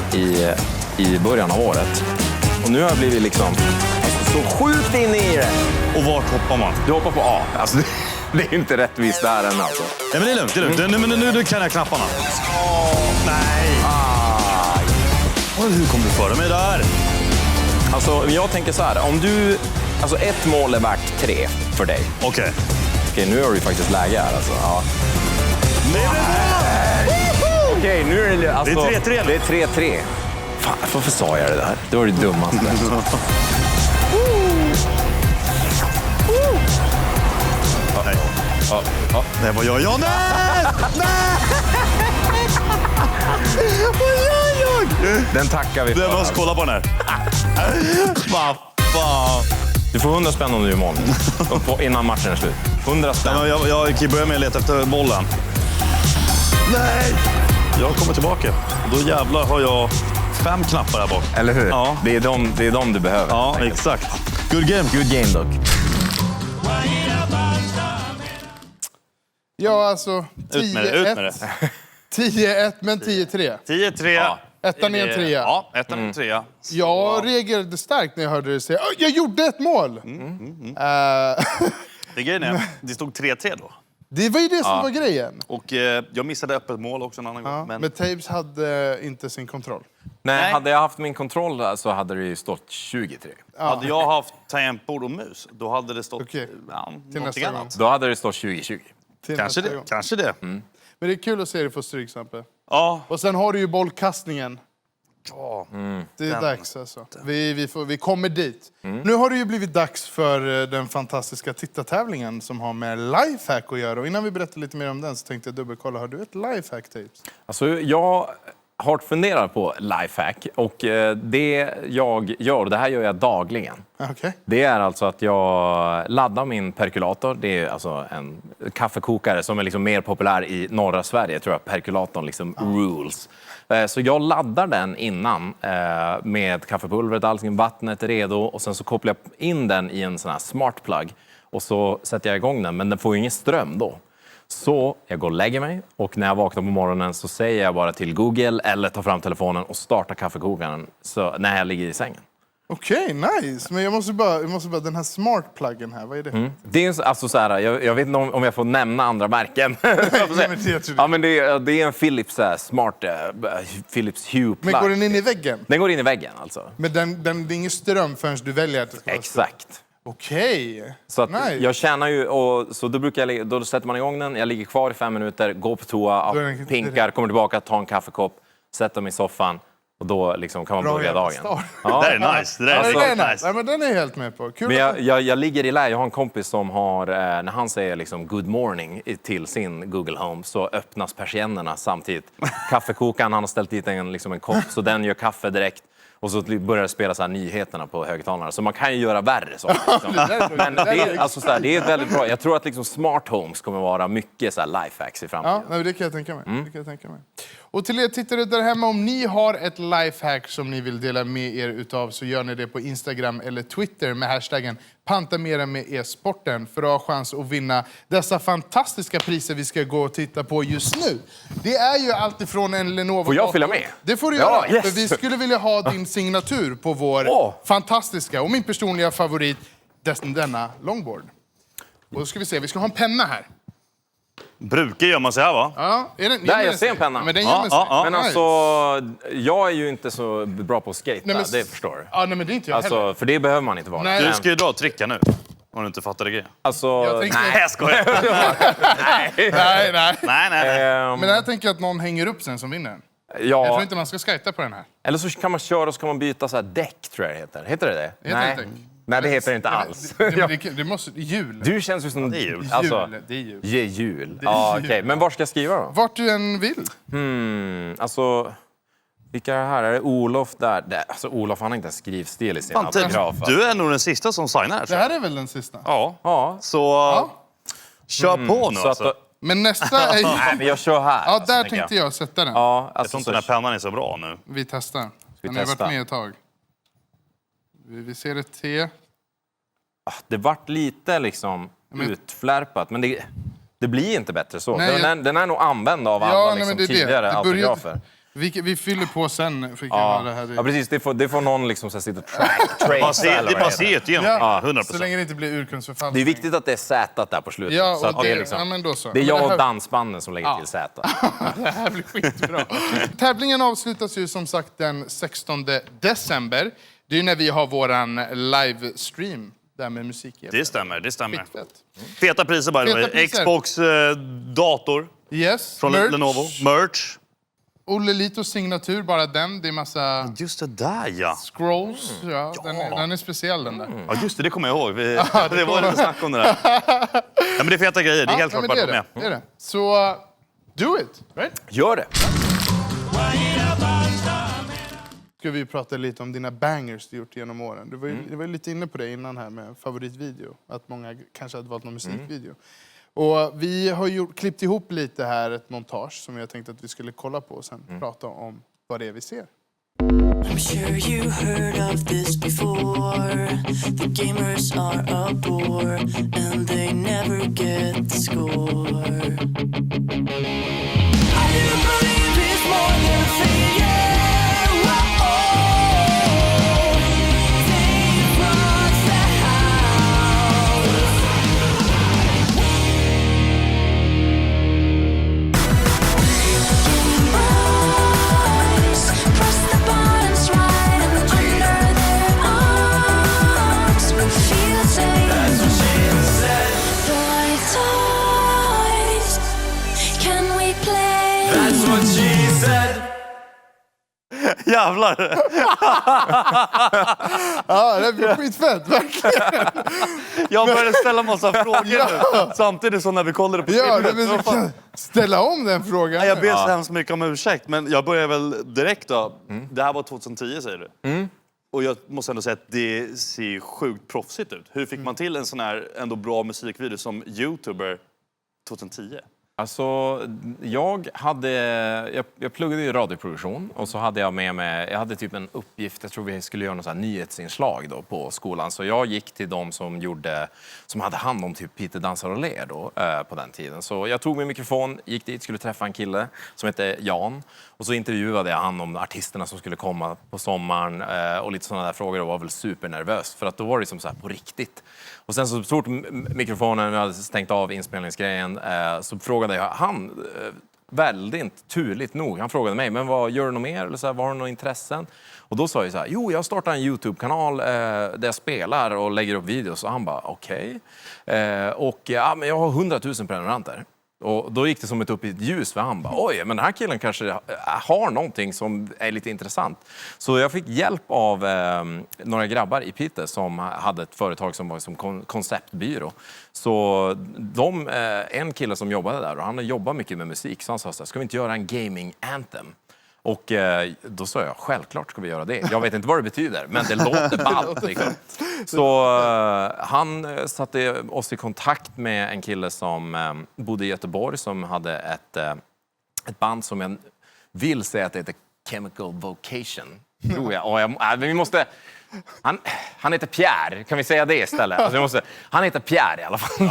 i början av året. Och nu har jag blivit liksom så sjukt inne i det. Och vart hoppar man? Du hoppar på A. Alltså, det är inte rättvist där än alltså. Ja, men det är lugnt. Nu kan jag knapparna. Nej! Hur kom du före mig där? Alltså, jag tänker så här. Om du... Alltså, ett mål är värt 3 för dig. Okej, nu har du faktiskt läge här alltså. Ja. Okej, nu är det... Alltså, det är 3-3. Det är 3-3. Fan, varför sa jag det där? Det var det dummaste. Det var jag. Nej! Den tackar vi för. Jag måste kolla på den här. Vad fan. Du får 100 spänn om du är i mål. Innan matchen är slut. 100 spänn. Jag kan börja med att leta efter bollen. Nej! Jag kommer tillbaka. Då jävlar har jag 5 knappar här bak. Eller hur? Ja. Det är de du behöver. Ja, exakt. Good game. Good game dock. Ja, alltså 10-1. 10-1, men 10-3. 10-3. Ja. Ettan är en trea. Ja, ettan är en trea. Jag reagerade starkt när jag hörde dig säga jag gjorde ett mål! Det grejen är, det stod 3-3 då. Det var ju det som var grejen. Och jag missade öppet mål också en annan gång. Men Tapes hade inte sin kontroll. Nej, hade jag haft min kontroll så hade det ju stått 23. Hade jag haft tangentbord och mus, då hade det stått Okej. någonting nästa annat. Då hade det stått 20-20. Kanske det. Kanske det. Men det är kul att se dig få stryk, Sampe. Ja. Och sen har du ju bollkastningen. Ja. Det är dags alltså. Vi kommer dit. Nu har det ju blivit dags för den fantastiska tittartävlingen som har med lifehack att göra. Och innan vi berättar lite mer om den så tänkte jag dubbelkolla. Har du ett lifehack, Tapes? Alltså, jag har funderat på lifehack och det jag gör, det här gör jag dagligen. Okay. Det är alltså att jag laddar min perkulator. Det är alltså en kaffekokare som är liksom mer populär i norra Sverige, tror jag. Perkulatorn liksom rules. Så jag laddar den innan med kaffepulvret, allting, vattnet är redo. Och sen så kopplar jag in den i en sån här smart plug. Och så sätter jag igång den, men den får ju ingen ström då. Så jag går och lägger mig och när jag vaknar på morgonen så säger jag bara till Google eller tar fram telefonen och startar kaffekokaren så när jag ligger i sängen. Okej, nice. Men jag måste bara den här smart-pluggen här, vad är det? Det är alltså så här, jag vet inte om jag får nämna andra märken. Ja, men det är en Philips smart Philips Hue plug. Men går den in i väggen? Den går in i väggen alltså. Men det är ingen ström förrän du väljer att det ska vara ström. Exakt. Okej. Så att nice. jag tjänar ju, och så då sätter man igång den, jag ligger kvar i 5 minuter, går på toa, pinkar, kommer tillbaka, tar en kaffekopp, sätter mig i soffan, Och då liksom kan man börja dagen. start. Det där är nice. Det där är Ja, så nice. nice. Ja, men den är jag helt med på. Kul. Men jag ligger i lä. Jag har en kompis som har, när han säger liksom good morning till sin Google Home så öppnas persiennerna samtidigt. Kaffekokaren, han har ställt dit en kopp så den gör kaffe direkt. Och så börjar det spela så här nyheterna på högtalarna. Så man kan ju göra värre saker. Liksom. Men det är väldigt bra. Jag tror att liksom smart homes kommer vara mycket så här lifehacks i framtiden. Ja, det kan jag tänka mig. Det kan jag tänka mig. Och till er tittare där hemma, om ni har ett lifehack som ni vill dela med er utav så gör ni det på Instagram eller Twitter med hashtaggen Pantamera med e-sporten för att ha chans att vinna dessa fantastiska priser vi ska gå och titta på just nu. Det är ju alltifrån en Lenovo... Får jag följa med? Det får du Ja, göra. yes. För vi skulle vilja ha din signatur på vår fantastiska och min personliga favorit, denna longboard. Och då ska vi se, vi ska ha en penna här. Brukar göra man så här, va? Ja, är den, Där, jag ser en penna. Men den gömmer sig. Men Nice. alltså, jag är ju inte så bra på att skata, Nej, men- det förstår du. Ja, nej, men det är inte jag heller. Alltså, för det behöver man inte vara. Nej. Du ska ju dra och trycka nu. Om du inte fattar det grejen. Alltså, Jag tänkte- Nej, jag skojar. Nej. nej. Men jag tänker att någon hänger upp sen som vinner den. Jag ja, tror inte man ska skejta på den här. eller så kan man köra och så kan man byta så här däck, tror jag det heter. Heter det det? Heter det däck? Nej, det heter det inte alls. Det måste... Jul. Du känns ju som... det är jul. Alltså, Det är jul. ge jul. Ja, jul. okej. Men var ska jag skriva då? Vart du än vill. Alltså, vilka är det här? Är det Olof där? Alltså, Olof, han har inte en skrivstil i sin Fan, typ, autograf. du är nog den sista som signar här. Det tror jag. här är väl den sista. Ja. Ja, Så kör på nu så alltså. att... Men nästa är ju... Nej, men jag kör här. Ja, alltså, där tänker tänkte jag sätta den. Ja, Jag alltså, tror inte den här pennan är så bra nu. Vi testar. vi Den har testa? varit med ett tag. Vi ser ett T. Det vart lite liksom Men- utflärpat, men det blir inte bättre så. Nej, Den är nog använd av alla Ja, nej, liksom, men det är det. tidigare Det börjar- autografer. Vi fyller på sen. För Ja. det här Ja, precis. Det får någon liksom så här sitta och tracea. Man ser, det man ser ett genom. Ja, 100%. så länge det inte blir urkundsförfalskning. Det är viktigt att det är Z där på slutet. Ja, så att och det, är det, liksom, ja, men då så. det är Men jag här- och dansbanden som lägger till Z. Det här blir skitbra. Tävlingen avslutas ju som sagt den 16 december. Det är ju när vi har våran livestream där med musik. Det stämmer, det stämmer. Skitfett. Feta priser by the Feta way. priser. Xbox dator Yes, från merch. Lenovo. Merch. Olle Litos signatur, bara den. Det är massa Just det där ja. scrolls. Ja, den är speciell den där. Ja just det, det kommer jag ihåg. Det var lite snack om det där. Ja, men det är feta grejer, det är helt Ja, klart men bara det är med. det. Det är det. Så, do it! Right? Gör det! Ska vi prata lite om dina bangers du gjort genom åren. Du var ju lite inne på det innan här med favoritvideo. Att många kanske hade valt någon musikvideo. Och vi har klippt ihop lite här, ett montage som jag tänkte att vi skulle kolla på och sen prata om vad det är vi ser. I'm sure you heard of this before. The gamers are a bore and they never get the score. I do believe it's more than a failure. They rocks the house. Press the buttons right and under their arms we feel safe. That's what she said. The lights eyes, can we play? That's what she said. Jävlar! Ja, det blir skitfett, verkligen. Jag började ställa massa frågor nu. Samtidigt som när vi kollade på Ja, filmen. men vi kan ställa om den frågan. Jag ber så hemskt mycket om ursäkt, men jag börjar väl direkt då. Det här var 2010 säger du. Och jag måste ändå säga att det ser sjukt proffsigt ut. Hur fick man till en sån här ändå bra musikvideo som YouTuber 2010? Alltså, jag pluggade ju radioproduktion och så hade jag med mig, jag hade typ en uppgift, jag tror vi skulle göra något så här nyhetsinslag då på skolan. Så jag gick till dem som hade hand om typ Peter Dansar och ler då på den tiden. Så jag tog min mikrofon, gick dit, skulle träffa en kille som hette Jan. Och så intervjuade jag han om artisterna som skulle komma på sommaren och lite sådana där frågor och var väl supernervös. För att då var det liksom så här på riktigt. Och sen så tog mikrofonen, jag hade stängt av inspelningsgrejen, så frågade jag han, väldigt turligt nog, han frågade mig, men vad gör du något mer? Eller så här, vad har du några intressen? Och då sa jag så här, jo jag startar en YouTube-kanal där jag spelar och lägger upp videos. Och han bara, okej. Och ja, men jag har 100 000 prenumeranter. Och då gick det som upp i ett ljus för han bara, oj, men den här killen kanske har någonting som är lite intressant. Så jag fick hjälp av några grabbar i Piteå som hade ett företag som var som konceptbyrå. Så en kille som jobbade där, och han jobbar mycket med musik, så han sa så här, ska vi inte göra en gaming anthem? Och då sa jag, självklart ska vi göra det. Jag vet inte vad det betyder, men det låter ballt. Liksom. Så han satte oss i kontakt med en kille som bodde i Göteborg som hade ett band som jag vill säga att det heter Chemical Vocation. Tror jag. Vi måste... Han heter Pierre, kan vi säga det istället? Alltså han heter Pierre i alla fall.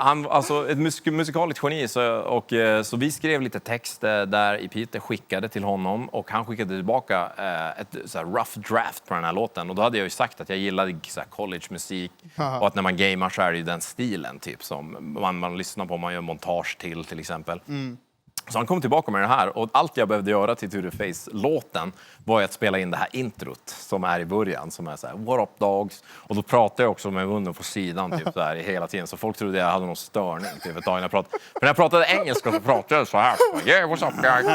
Han alltså ett musikaliskt geni, så vi skrev lite text där i Piteå, skickade till honom och han skickade tillbaka ett så här rough draft på den här låten. Och då hade jag ju sagt att jag gillade så här college-musik och att när man gamar så är det ju den stilen typ som man lyssnar på, man gör montage till exempel. Så han kom tillbaka med det här och allt jag behövde göra till To The Face-låten var att spela in det här introt som är i början, som är så här, what up dogs? Och då pratade jag också med munnen på sidan typ så här hela tiden, så folk trodde jag hade någon störning typ ett tag när jag pratade engelska, så pratade jag så här, yeah, what's up guys?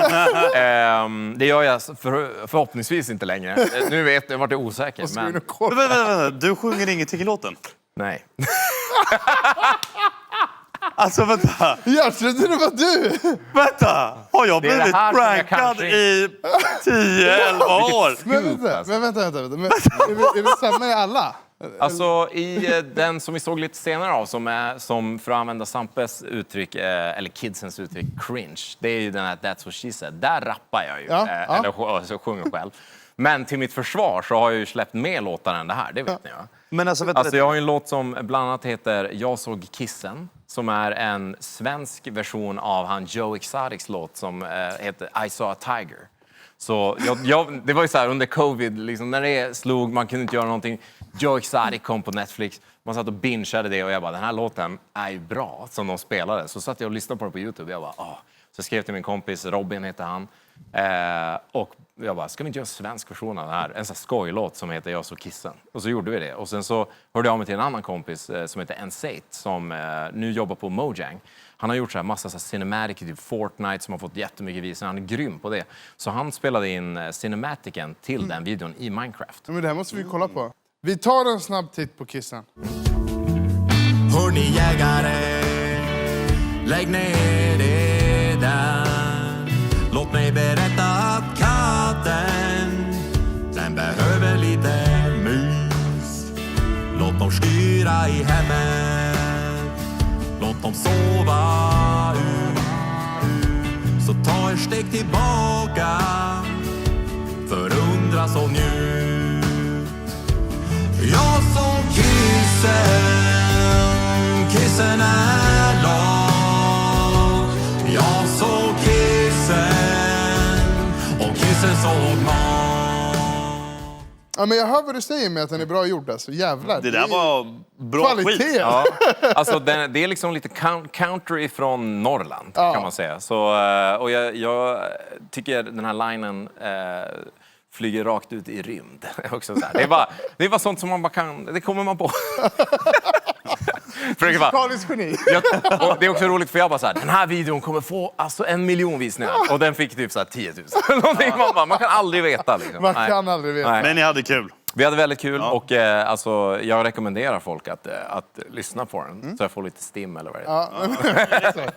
Det gör jag förhoppningsvis inte längre. Nu vet jag vart jag osäker. Men... Du sjunger ingenting i låten? Nej. Alltså vänta. Jag trodde det var du. Vänta. Har jag blivit prankad i 10-11 år? Men vänta. Är det samma i alla? Alltså i den som vi såg lite senare av, som för att använda Sampes uttryck, eller kidsens uttryck, cringe. Det är ju den här That's What She Said. Där rappar jag ju, eller sjunger själv. Men till mitt försvar så har jag ju släppt mer låtar än det här, det vet ni va? Men alltså jag har ju en låt som bland annat heter Jag såg kissen, som är en svensk version av han Joe Exotics låt som heter I saw a tiger. Så det var ju så här under covid, liksom, när det slog, man kunde inte göra någonting. Joe Exotic kom på Netflix, man satt och bingeade det och jag bara, den här låten är ju bra som de spelade. Så satt jag och lyssnade på den på YouTube och jag bara, Så jag skrev till min kompis, Robin heter han. Och jag bara, ska vi inte göra en svensk version av det här? En sån här skojlåt som heter Jag såg kissen. Och så gjorde vi det. Och sen så hörde jag av mig till en annan kompis som heter Ensate som nu jobbar på Mojang. Han har gjort så här massa så här cinematic, typ Fortnite, som har fått jättemycket visningar. Han är grym på det. Så han spelade in cinematicen till den videon i Minecraft. Men det här måste vi kolla på. Vi tar en snabb titt på kissen. Hör ni jägare, lägg ner det där. Låt mig berätta att katten, den behöver lite mys. Låt dem styra i hemmet, låt dem sova ut. Så ta ett steg tillbaka, förundras och njut. Jag som kissen är lag. Jag såg kissen och kissen såg mat. Ja, men jag hör vad du säger med att den är bra gjord, alltså. Jävlar. Det där var bra kvalitet. Skit. Ja. Alltså det är liksom lite country från Norrland kan man säga. Så, och jag tycker den här linen flyger rakt ut i rymd. Också så här. Det är bara sånt som man bara kan, det kommer man på. Musikaliskt geni. Och det är också roligt för jag bara så här, den här videon kommer få alltså 1 miljon visningar. Och den fick typ så här 10 000. Man kan aldrig veta. Liksom. Man kan aldrig veta. Nej. Men ni hade kul. Vi hade väldigt kul och alltså, jag rekommenderar folk att lyssna på den. Så jag får lite stim eller vad det är.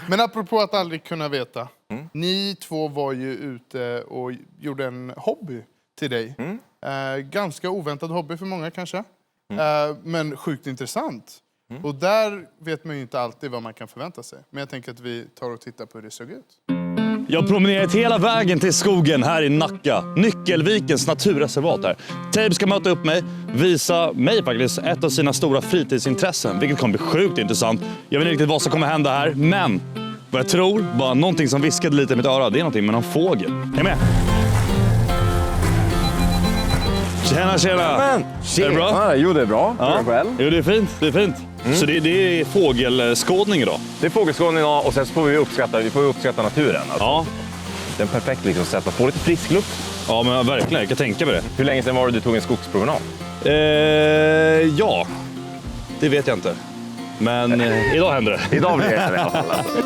Men apropå att aldrig kunna veta. Ni två var ju ute och gjorde en hobby till dig. Ganska oväntad hobby för många kanske. Men sjukt intressant. Och där vet man ju inte alltid vad man kan förvänta sig. Men jag tänker att vi tar och tittar på hur det såg ut. Jag har promenerat hela vägen till skogen här i Nacka. Nyckelvikens naturreservat där. Tape ska möta upp mig, visa mig faktiskt ett av sina stora fritidsintressen. Vilket kommer bli sjukt intressant. Jag vet inte riktigt vad som kommer hända här. Men vad jag tror var någonting som viskade lite i mitt öra. Det är någonting med någon fågel. Häng med! Tjena! Men, är det bra? Jo, det är bra. Ja. Jo, det är fint. Det är fint. Så det är fågelskådning idag? Det är fågelskådning idag och sen så får vi uppskatta naturen. Alltså. Ja. Det är en perfekt liksom, sätt att få lite frisk luft. Ja, men verkligen. Jag kan tänka mig det. Hur länge sedan var det du tog en skogspromenad? Ja, det vet jag inte. Men idag händer det. Idag blir det i alla fall. Alltså.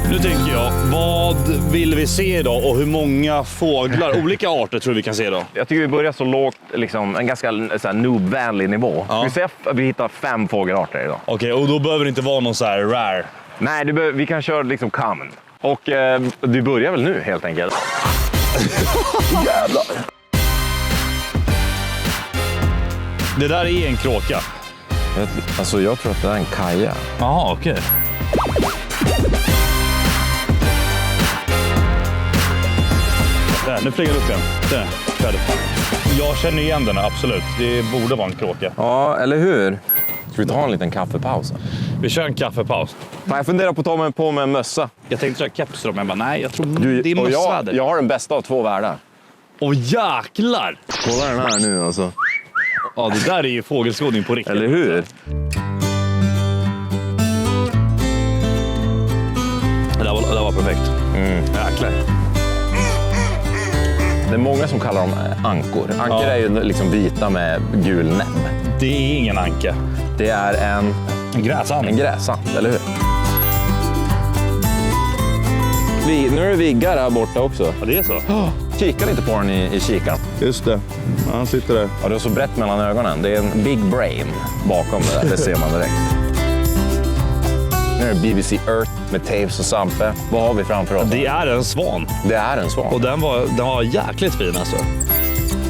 Nu tänker jag, vad vill vi se idag och hur många fåglar, olika arter tror vi kan se idag? Jag tycker vi börjar så lågt, liksom, en ganska noob-vänlig nivå. Ja. Vi ser att vi hittar 5 fågelarter idag. Okej, och då behöver det inte vara någon så här rare. Nej, vi kan köra liksom common. Och du börjar väl nu helt enkelt. Jävlar! Det där är en kråka. Jag tror att det är en kaja. Jaha, okej. Där, nu flyger den upp igen. Där, färdigt. Jag känner igen den här, absolut. Det borde vara en kråka. Ja, eller hur? Ska vi ta en liten kaffepaus? Vi kör en kaffepaus. Jag funderar på att ta på mig en mössa. Jag tänkte köra keps då, men jag bara, nej, jag tror det är mössväder. Jag har den bästa av 2 världar. Åh, jäklar! Kolla den här nu alltså. Ja, det där är ju fågelskådning på riktigt. Eller hur? Det där var perfekt. Jäklar. Det är många som kallar dem ankor. Ankor är ju liksom vita med gul näbb. Det är ingen anka. Det är en gräsand. En gräsand, eller hur? Nu är det viggar här borta också. Ja, det är så. Kika lite på den i kikaren. Just det. Ja, han sitter där. Ja, det är så brett mellan ögonen. Det är en big brain bakom det där. Det ser man direkt. Nu är det BBC Earth med Taves och Sampe. Vad har vi framför oss? Det är en svan. Det är en svan. Och den var jäkligt fin alltså.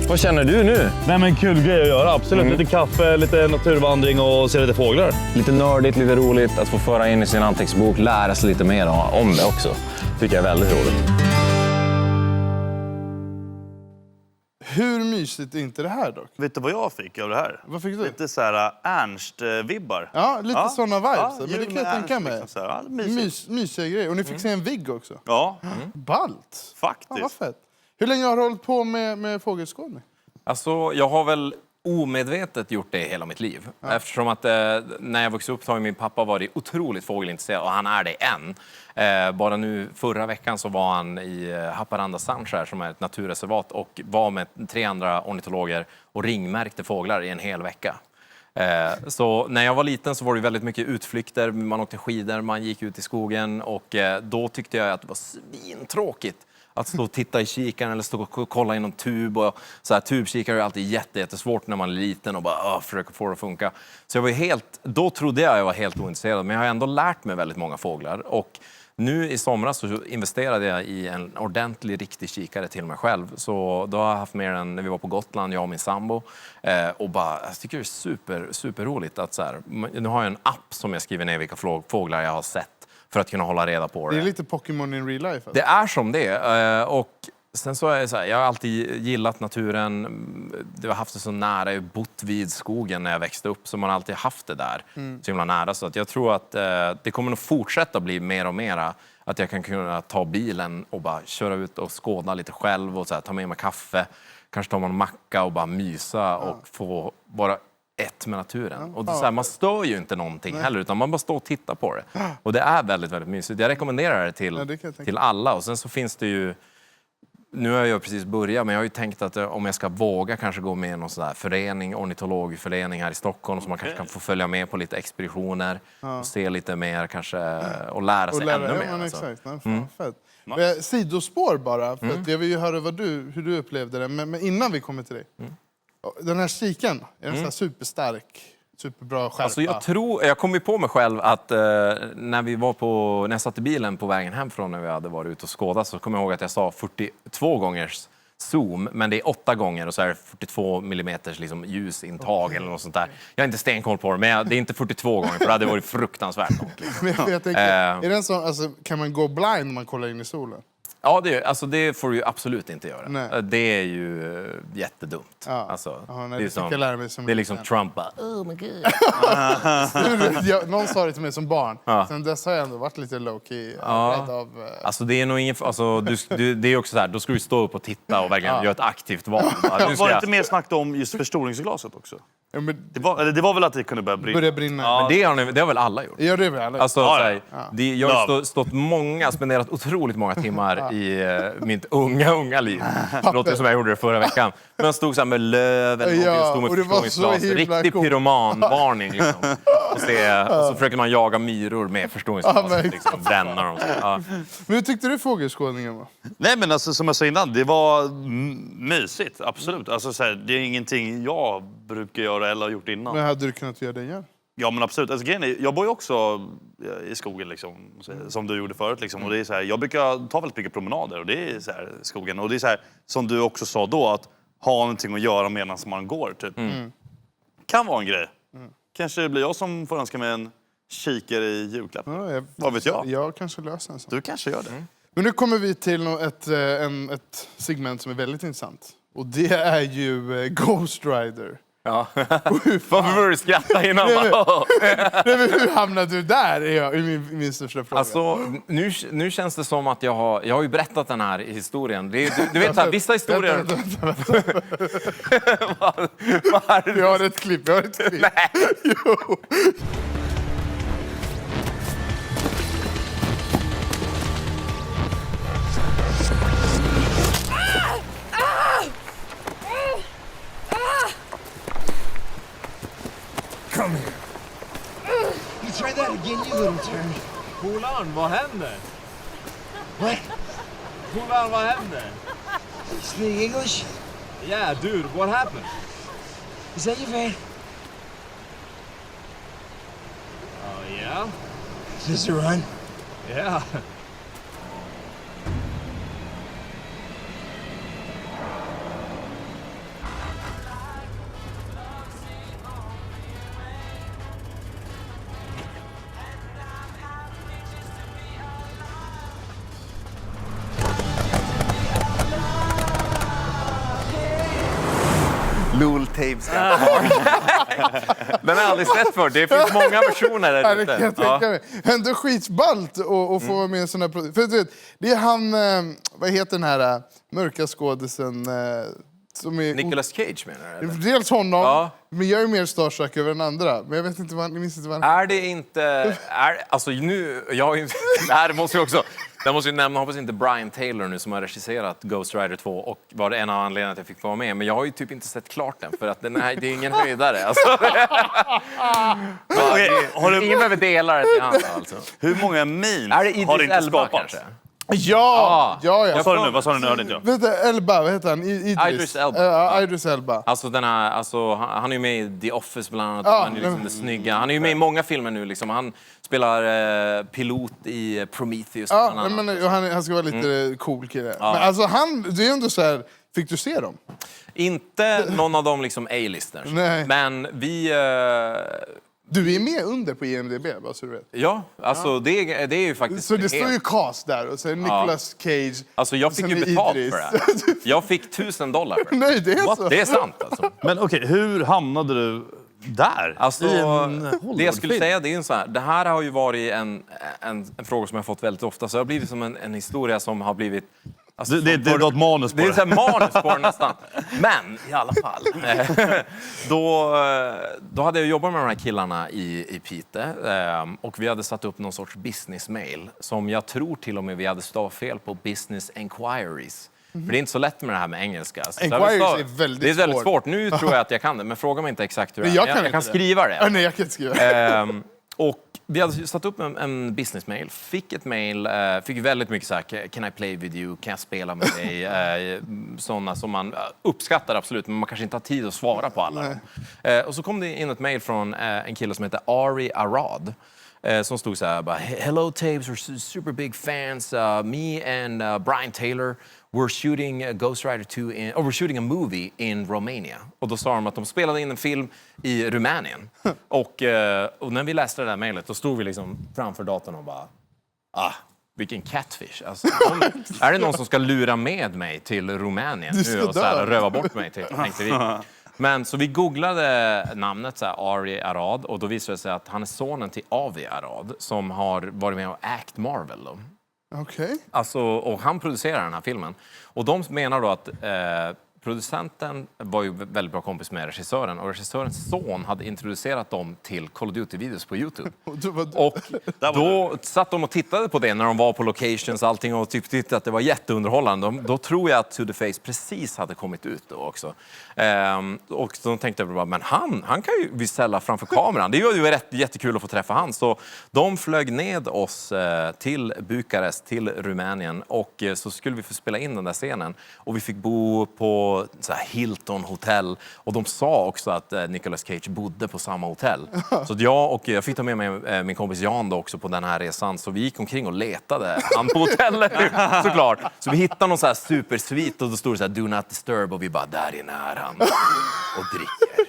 Vad känner du nu? Nej, men kul grej att göra, absolut. Lite kaffe, lite naturvandring och se lite fåglar. Lite nördigt, lite roligt att få föra in i sin anteckningsbok. Lära sig lite mer om det också. Tycker jag är väldigt roligt. Hur mysigt är inte det här dock? Vet du vad jag fick av det här? Vad fick du? Lite så här Ernst-vibbar. Ja, lite sådana vibes. Ja, men det kan jag tänka mig. Liksom ja, Mysiga grejer. Och ni fick se en vigg också. Ja, Ballt. faktiskt. Ja, vad fett. Hur länge har du hållit på med fågelskådning? Alltså, jag har väl omedvetet gjort det hela mitt liv. Ja. Eftersom att när jag vuxit upp så har min pappa varit otroligt fågelintresserad och han är det än. Bara nu förra veckan så var han i Haparanda Sandskär som är ett naturreservat och var med 3 andra ornitologer och ringmärkte fåglar i en hel vecka. Så när jag var liten så var det väldigt mycket utflykter, man åkte skidor, man gick ut i skogen och då tyckte jag att det var svintråkigt att stå och titta i kikaren eller stå och kolla i någon tub. Och så här, tubkikare är alltid jättesvårt när man är liten och bara försöker få det att funka. Så jag var då trodde jag var helt ointresserad, men jag har ändå lärt mig väldigt många fåglar. Och nu i somras så investerade jag i en ordentlig, riktig kikare till mig själv. Så då har jag haft med den när vi var på Gotland, jag och min sambo. Och bara, jag tycker det är super roligt att så här, nu har jag en app som jag skriver ner vilka fåglar jag har sett. För att kunna hålla reda på det. Det är lite Pokémon in real life. Alltså. Det är som det. Och sen så är det så här, jag har alltid gillat naturen. Jag har haft det så nära, jag har bott vid skogen när jag växte upp. Så man har alltid haft det där så himla nära. Så att jag tror att det kommer nog fortsätta bli mer och mer. Att jag kan kunna ta bilen och bara köra ut och skåda lite själv. Och så här, ta med mig kaffe. Kanske ta en macka och bara mysa och få bara ett med naturen. Och det är så här, man stör ju inte någonting heller, utan man bara står och tittar på det. Och det är väldigt, väldigt mysigt. Jag rekommenderar det till alla. Och sen så finns det ju, nu har jag precis börjat, men jag har ju tänkt att om jag ska våga kanske gå med i någon sån där förening, ornitologförening här i Stockholm, så man kanske kan få följa med på lite expeditioner och se lite mer kanske och lära sig ännu mer. Ja, exakt. Fett. Sidospår bara, för att jag vill ju höra hur du upplevde det, men innan vi kommer till dig. Den här kiken, är den så här superstark, superbra skärpa? Alltså jag kom ju på mig själv att när jag satt i bilen på vägen hem från när vi hade varit ute och skådat, så kom jag ihåg att jag sa 42 gångers zoom, men det är 8 gånger och så är det 42 millimeters liksom ljusintag eller något sånt där. Jag har inte stenkoll på det, men det är inte 42 gånger, för det hade varit fruktansvärt långt. Men jag tänker, är den sån, alltså, kan man gå blind när man kollar in i solen? Ja, det får du ju absolut inte göra. Nej. Det är ju jättedumt. Ja. Alltså, det är liksom Trump bara, oh my god. Någon sa det till mig som barn. Sen dess har jag ändå varit lite low-key. Alltså det är nog ingen, alltså, det är också så här, då ska du stå upp och titta och verkligen göra ett aktivt val. Var det inte mer snack om just förstoringsglaset också? Ja, men det var väl att det kunde börja brinna. Ja. Men det har väl alla gjort? Ja, det har väl alla gjort. Alltså, jag har spenderat otroligt många timmar i mitt unga liv. Det låter som jag gjorde det förra veckan. Men jag stod så här med löven och stod med förstoringsglas. Riktig pyromanvarning liksom. Och så försöker man jaga myror med förstoringsglas. Liksom, bränna dem. Ja. Men hur tyckte du fågelskådningen var? Nej, men alltså, som jag sa innan, det var mysigt. Absolut. Alltså, så här, det är ingenting jag brukar göra eller har gjort innan. Men hade du kunnat göra det igen? Ja, men absolut. Alltså, grejen är, jag bor ju också i skogen, liksom, som du gjorde förut. Liksom. Och det är så här, jag brukar ta väldigt mycket promenader och det är så här, skogen. Och det är så här, som du också sa då, att ha någonting att göra medan man går. Typ. Kan vara en grej. Kanske det blir jag som får önska mig en kikare i julklapp. Ja, vad vet jag? Jag kanske löser en sån. Du kanske gör det. Men nu kommer vi till ett segment som är väldigt intressant. Och det är ju Ghost Rider. Ja. Varför började du skratta innan? Hur hamnade du där? Är min största fråga. Alltså, nu känns det som att jag har ju berättat den här historien. Du vet så här, vissa historier... Vänta. Jag har ett klipp. Nej. Jo. Come here. You try that again, you little turd. Polaren, vad händer? What? Polaren, vad händer? Speak English? Yeah, dude, what happened? Is that your van? Oh, yeah? Does it run? Yeah. Lul Tapes. Den har jag aldrig sett för. Det finns många versioner där Det kan jag tänka mig. Ändå skitballt att få vara med i en sån här produkt. För du vet, det är han, vad heter den här mörka skådisen som är... Nicolas Cage menar du? Dels honom, Ja. men jag är mer starstruck över den andra. Men jag vet inte vad, jag minns inte vad han... Är det inte... Alltså nu... Det här måste jag också... Jag måste ju nämna, hoppas inte Brian Taylor nu som har regisserat Ghost Rider 2 och var det en av anledningarna att jag fick vara med. Men jag har ju typ inte sett klart den för att det är ingen höjdare. Alltså. Ingen behöver dela det till hand alltså. Hur många min Är det har det Idris inte Elba skapats? kanske? Ja. Vad sa du nu? Vad sa du nu? Hörde inte jag. Vänta, Elba, vad heter han? Idris Elba. Ja, Idris Elba. Alltså, han är ju med i The Office bland annat. Ja, Han är liksom det snygga. Han är ju med i många filmer nu. Liksom. Han spelar pilot i Prometheus bland Ja, annat. men han ska vara lite cool kille. Men alltså det är ändå så här, fick du se dem? Inte någon av dem liksom A-listers. Nej. Men vi... Du är med under på IMDb, bara så du vet. Ja, alltså det är ju faktiskt... Så det står ju cast där och så är Nicolas Cage. Alltså jag fick sen ju är betalt Idris. för det. Jag fick $1000 för det. Nej, det är så. Det är sant alltså. Men okej, hur hamnade du där? Alltså, I en det jag skulle säga, det är en så här, det här har ju varit en fråga som jag har fått väldigt ofta. Så det har blivit som en historia som har blivit... Alltså, Det är ett manus på det är det. så här manus på det nästan. Men i alla fall. Då hade jag jobbat med de här killarna i Piteå. Och vi hade satt upp någon sorts business-mail. Som jag tror till och med vi hade stavat fel på business enquiries. För det är inte så lätt med det här med engelska. Så Enquiries är väldigt det är väldigt svårt. svårt. Nu tror jag att jag kan det, men fråga mig inte exakt hur det är. Jag kan skriva det. Nej, jag kan inte skriva. Och vi hade satt upp en business-mail, fick ett mail, fick väldigt mycket så här, can I play with you, kan jag spela med dig? Sådana som man uppskattar absolut, men man kanske inte har tid att svara på alla. Och så kom det in ett mail från en kille som heter Ari Arad. Som stod så här, bara, hello Tapes, we're super big fans. Me and Brian Taylor, we're shooting Ghost Rider 2 we're shooting a movie in Romania. Och då sa de att de spelade in en film i Rumänien. Och när vi läste det där mejlet, då stod vi liksom framför datorn och bara, vilken catfish. Alltså, är det någon som ska lura med mig till Rumänien nu och så här, röva bort mig till, tänkte vi. Men så vi googlade namnet så här, Ari Arad, och då visade det sig att han är sonen till Avi Arad som har varit med och Act Marvel då. Okej. Alltså, och han producerar den här filmen. Och de menar då att producenten var ju väldigt bra kompis med regissören och regissörens son hade introducerat dem till Call of Duty-videos på YouTube. Och då satt de och tittade på det när de var på locations och allting och typ tyckte att det var jätteunderhållande. Då tror jag att To The Face precis hade kommit ut då också. Och så tänkte jag bara, men han kan ju vi ställa framför kameran. Det var ju jättekul att få träffa han. Så de flög ned oss till Bukarest, till Rumänien och så skulle vi få spela in den där scenen. Och vi fick bo på så här Hilton hotell och de sa också att Nicolas Cage bodde på samma hotell. Så jag fick ta med mig min kompis Jan då också på den här resan. Så vi gick omkring och letade han på hotellet såklart. Så vi hittade någon så här supersvit och då stod det så här do not disturb och vi bara där inne är han och dricker.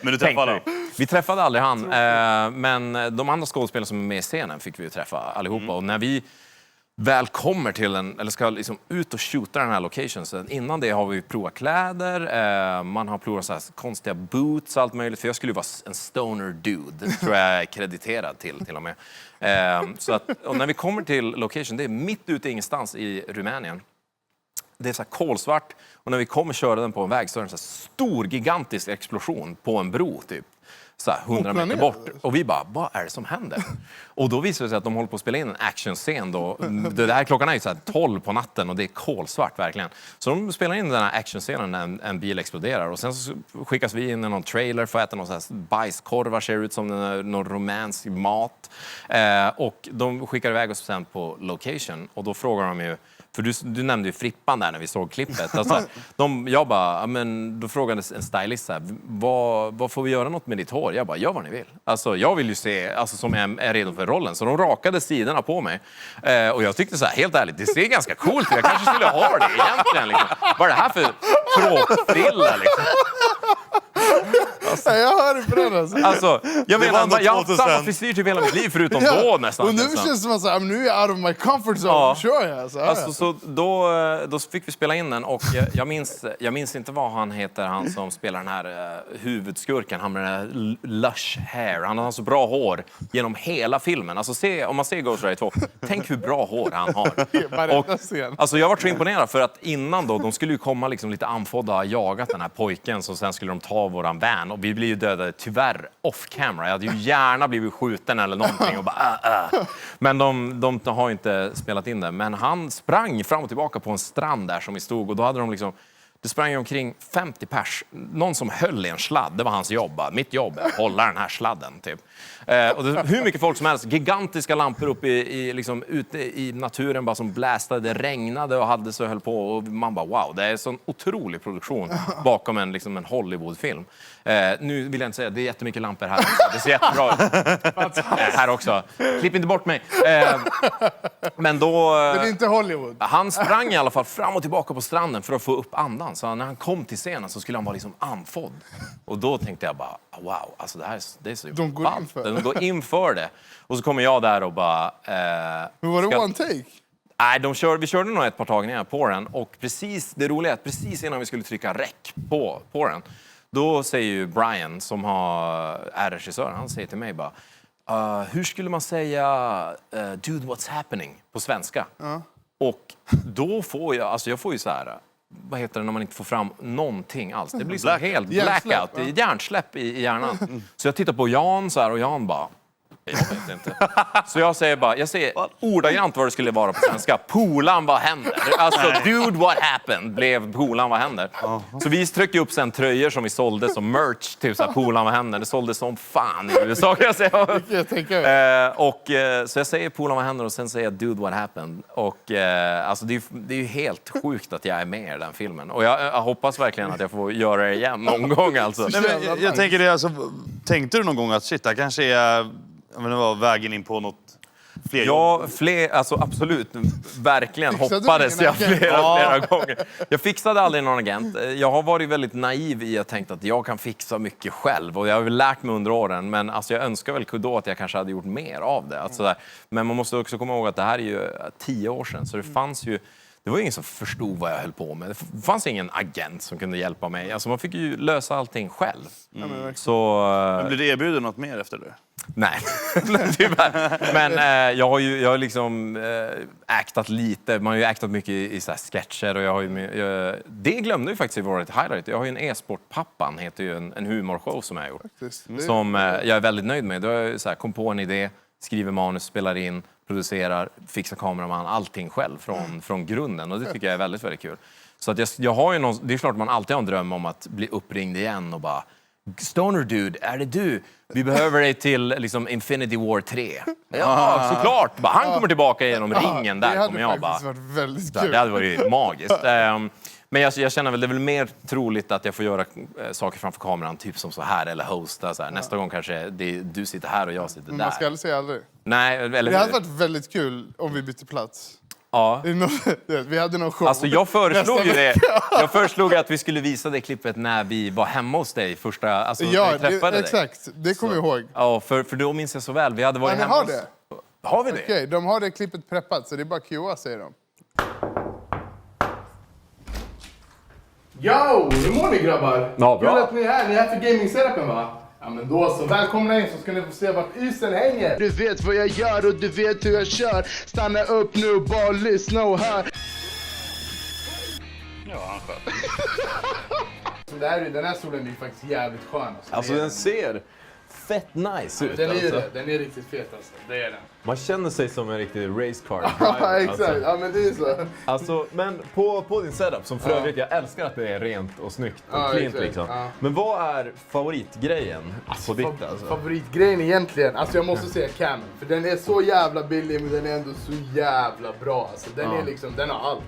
Men du träffade honom? Vi träffade aldrig han, men de andra skådespelarna som är med i scenen fick vi ju träffa allihopa. Och när vi väl kommer till eller ska liksom ut och shoota den här locationen. Innan det har vi provat kläder, man har provat så här konstiga boots och allt möjligt. För jag skulle ju vara en stoner dude, tror jag är krediterad till och med. Så att, och när vi kommer till location, det är mitt ute ingenstans i Rumänien. Det är så här kolsvart och när vi kommer köra den på en väg så är det en så här stor, gigantisk explosion på en bro typ. Så här 100 meter bort. Och vi bara, vad är det som händer? Och då visar det sig att de håller på att spela in en actionscen då. Det här klockan är ju så här 12 på natten och det är kolsvart verkligen. Så de spelar in den här actionscenen när en bil exploderar. Och sen så skickas vi in i någon trailer för att äta någon så här bajskorvar, ser ut som någon romansk mat. Och de skickar iväg oss sen på location. Och då frågar de ju, för du nämnde ju Frippan där när vi såg klippet. Alltså, då frågade en stylist så här, vad får vi göra något med ditt hår? Jag bara, gör vad ni vill. Alltså, jag vill ju se, alltså, som är redo för rollen. Så de rakade sidorna på mig. Och jag tyckte så här, helt ärligt, det ser ganska coolt ut. Jag kanske skulle ha det egentligen. Liksom. Vad är det här för tråkfrilla liksom? Alltså, jag hör det på den alltså, jag menar, jag har haft samma frisyr typ hela mitt liv förutom då nästan. Och nu känns det som att säga, nu är jag out of my comfort zone. Ja. Kör jag. Så då fick vi spela in den och jag minns inte vad han heter, han som spelar den här huvudskurken, han med den här lush hair. Han har så bra hår genom hela filmen. Alltså om man ser Ghost Rider 2, tänk hur bra hår han har. Och, alltså jag var så imponerad för att innan då, de skulle ju komma liksom lite anfodda och ha jagat den här pojken, så sen skulle de ta våran van och vi blev ju dödade tyvärr off camera. Jag hade ju gärna blivit skjuten eller någonting och bara Men de har inte spelat in det. Men han sprang fram och tillbaka på en strand där som vi stod och då hade de liksom, det sprang omkring 50 pers. Någon som höll i en sladd, det var hans jobb. Mitt jobb är att hålla den här sladden typ. Och det, hur mycket folk som helst, gigantiska lampor uppe liksom, ute i naturen bara som blästade, det regnade och hade så höll på och man bara wow, det är en sån otrolig produktion bakom en Hollywoodfilm. Nu vill jag inte säga, det är jättemycket lampor här också. Det ser jättebra ut. Här också. Klipp inte bort mig. Men då... Det är inte Hollywood. Han sprang i alla fall fram och tillbaka på stranden för att få upp andan. Så när han kom till scenen så skulle han vara liksom andfådd. Och då tänkte jag bara, wow, alltså det är så de går in för det. De går in för det. Och så kommer jag där och bara... Men var det one take? Nej, vi körde nog ett par tagningar på den. Och det roliga är att precis innan vi skulle trycka räck på den, då säger ju Brian, som är regissör, han säger till mig bara, hur skulle man säga dude, what's happening på svenska? Och då får jag får ju så här, vad heter det när man inte får fram någonting alls? Det blir så helt blackout, det är hjärnsläpp i hjärnan. Så jag tittar på Jan så här och Jan bara, jag vet inte. Så jag säger ordagrant vad det skulle vara på svenska. Polan, vad händer? Alltså, dude, what happened? Blev Polan, vad händer? Så vi tryckte upp sen tröjor som vi sålde som merch. Typ så här, Polan, vad händer? Det sålde som fan i USA, kan jag säga. Så jag säger Polan, vad händer? Och sen säger jag dude, what happened? Och alltså, det är ju helt sjukt att jag är med i den filmen. Och jag hoppas verkligen att jag får göra det igen någon gång. Alltså. Nej, men jag tänker det, alltså, tänkte du någon gång att shit, det kanske är... Men det var vägen in på något fler jobb. Alltså absolut. Verkligen hoppades jag flera gånger. Jag fixade aldrig någon agent. Jag har varit väldigt naiv i att tänka att jag kan fixa mycket själv. Och jag har väl lärt mig under åren. Men alltså, jag önskar väl då att jag kanske hade gjort mer av det. Alltså, men man måste också komma ihåg att det här är ju 10 år sedan. Så det det var ingen som förstod vad jag höll på med. Det fanns ingen agent som kunde hjälpa mig. Alltså man fick ju lösa allting själv. Så... Blir du erbjuden något mer efter det? Nej, tyvärr. Men jag har liksom actat lite. Man har ju actat mycket i så här sketcher. Och jag har ju, det glömde ju faktiskt i vårt highlight. Jag har ju en e-sport-pappan, heter ju en humorshow som jag har gjort. Som jag är väldigt nöjd med. Då har jag så här, kom på en idé, skriver manus, spelar in, producerar, fixar kameraman, allting själv från grunden. Och det tycker jag är väldigt, väldigt kul. Så att jag har ju det är klart man alltid har en dröm om att bli uppringd igen och bara Stoner Dude, är det du? Vi behöver dig till liksom Infinity War 3. Ja, såklart. Han kommer tillbaka genom ringen. Där kommer jag bara. Varit väldigt kul. Det hade varit magiskt. Men jag känner väl det är väl mer troligt att jag får göra saker framför kameran, typ som så här, eller hosta så här. Nästa gång kanske du sitter här och jag sitter där. Man ska aldrig säga aldrig. Nej, eller... Det hade varit väldigt kul om vi bytte plats. Ja. Vi hade någon show. Alltså jag föreslog ju det. Jag föreslog att vi skulle visa det klippet när vi var hemma hos dig första, alltså när vi träffade dig. Exakt. Det kommer jag ihåg. Ja, för då minns jag så väl. Vi hade varit hemma har hos... det? Har vi det? Okej, de har det klippet preppat så det är bara QA, säger de. Yo! Hur mår ni, grabbar? Ja, bra. Kul att ni är här. Ni är här för gaming-setupen, va? Ja, men då så. Välkomna in så ska ni få se vart isen hänger. Du vet vad jag gör och du vet hur jag kör. Stanna upp nu och bara lyssna och hör. Ja, han sköt. Den här solen är faktiskt jävligt skön. Alltså den ser fett nice ut. Den är ju alltså. det. Den är riktigt fet alltså. Det är den. Man känner sig som en riktig racecar driver. Ja, exakt. Alltså. Ja, men det är så. Alltså, men på din setup, som för övrigt, jag älskar att det är rent och snyggt och Ja, cleant exakt. liksom. Ja. Men vad är favoritgrejen på ditt alltså? Favoritgrejen egentligen, alltså jag måste säga Canon. För den är så jävla billig men den är ändå så jävla bra. Alltså, den är liksom, den har allt.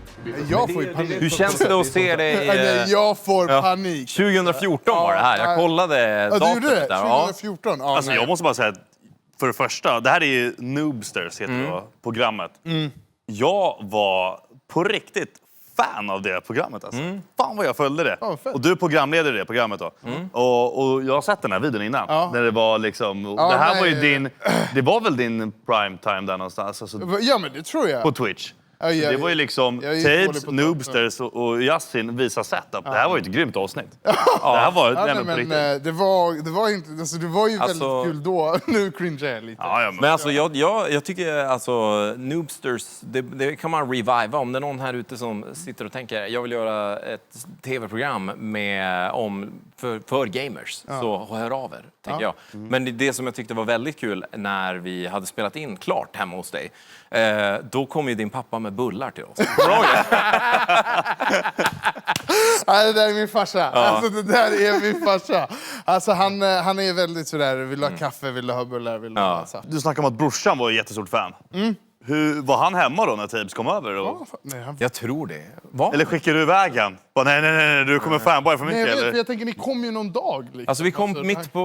Jag får ju panik. Hur känns det att se dig... Jag får panik. 2014 var det här. Jag kollade du gjorde det? där. 2014? Ja, Alltså jag måste bara säga att för det första, det här är ju Noobsters heter det, programmet. Jag var på riktigt fan av det programmet alltså. Fan vad jag följde det. Och du programledde det programmet då. Och jag har sett den här videon innan. När det var liksom, det här var ju din, det var väl din prime time där någonstans. Alltså, ja men det tror jag. på Twitch. Det var ju liksom Tapes, Noobsters och Yasin visar setup. Det här var ju ett grymt avsnitt. Det här var på riktigt. Det var inte, alltså det var ju väldigt kul då. Nu cringear jag lite. Men alltså jag tycker alltså Noobsters, det kan man reviva. Om det är någon här ute som sitter och tänker jag vill göra ett tv-program för gamers, så hör av er, tänker jag. Men det som jag tyckte var väldigt kul när vi hade spelat in klart hemma hos dig, då kom ju din pappa med bullar till oss. Det där är min farsa. Alltså det där är min farsa. Alltså han är väldigt sådär, vill ha kaffe, vill ha bullar, vill ha saft. Du snackade om att brorsan var ett jättestort fan. Hur var han hemma då när Tapes kom över? Jag tror det. Eller skickade du iväg han? Nej, du kommer fanboy för mycket. Nej, jag tänker, ni kom ju någon dag. Liksom. Alltså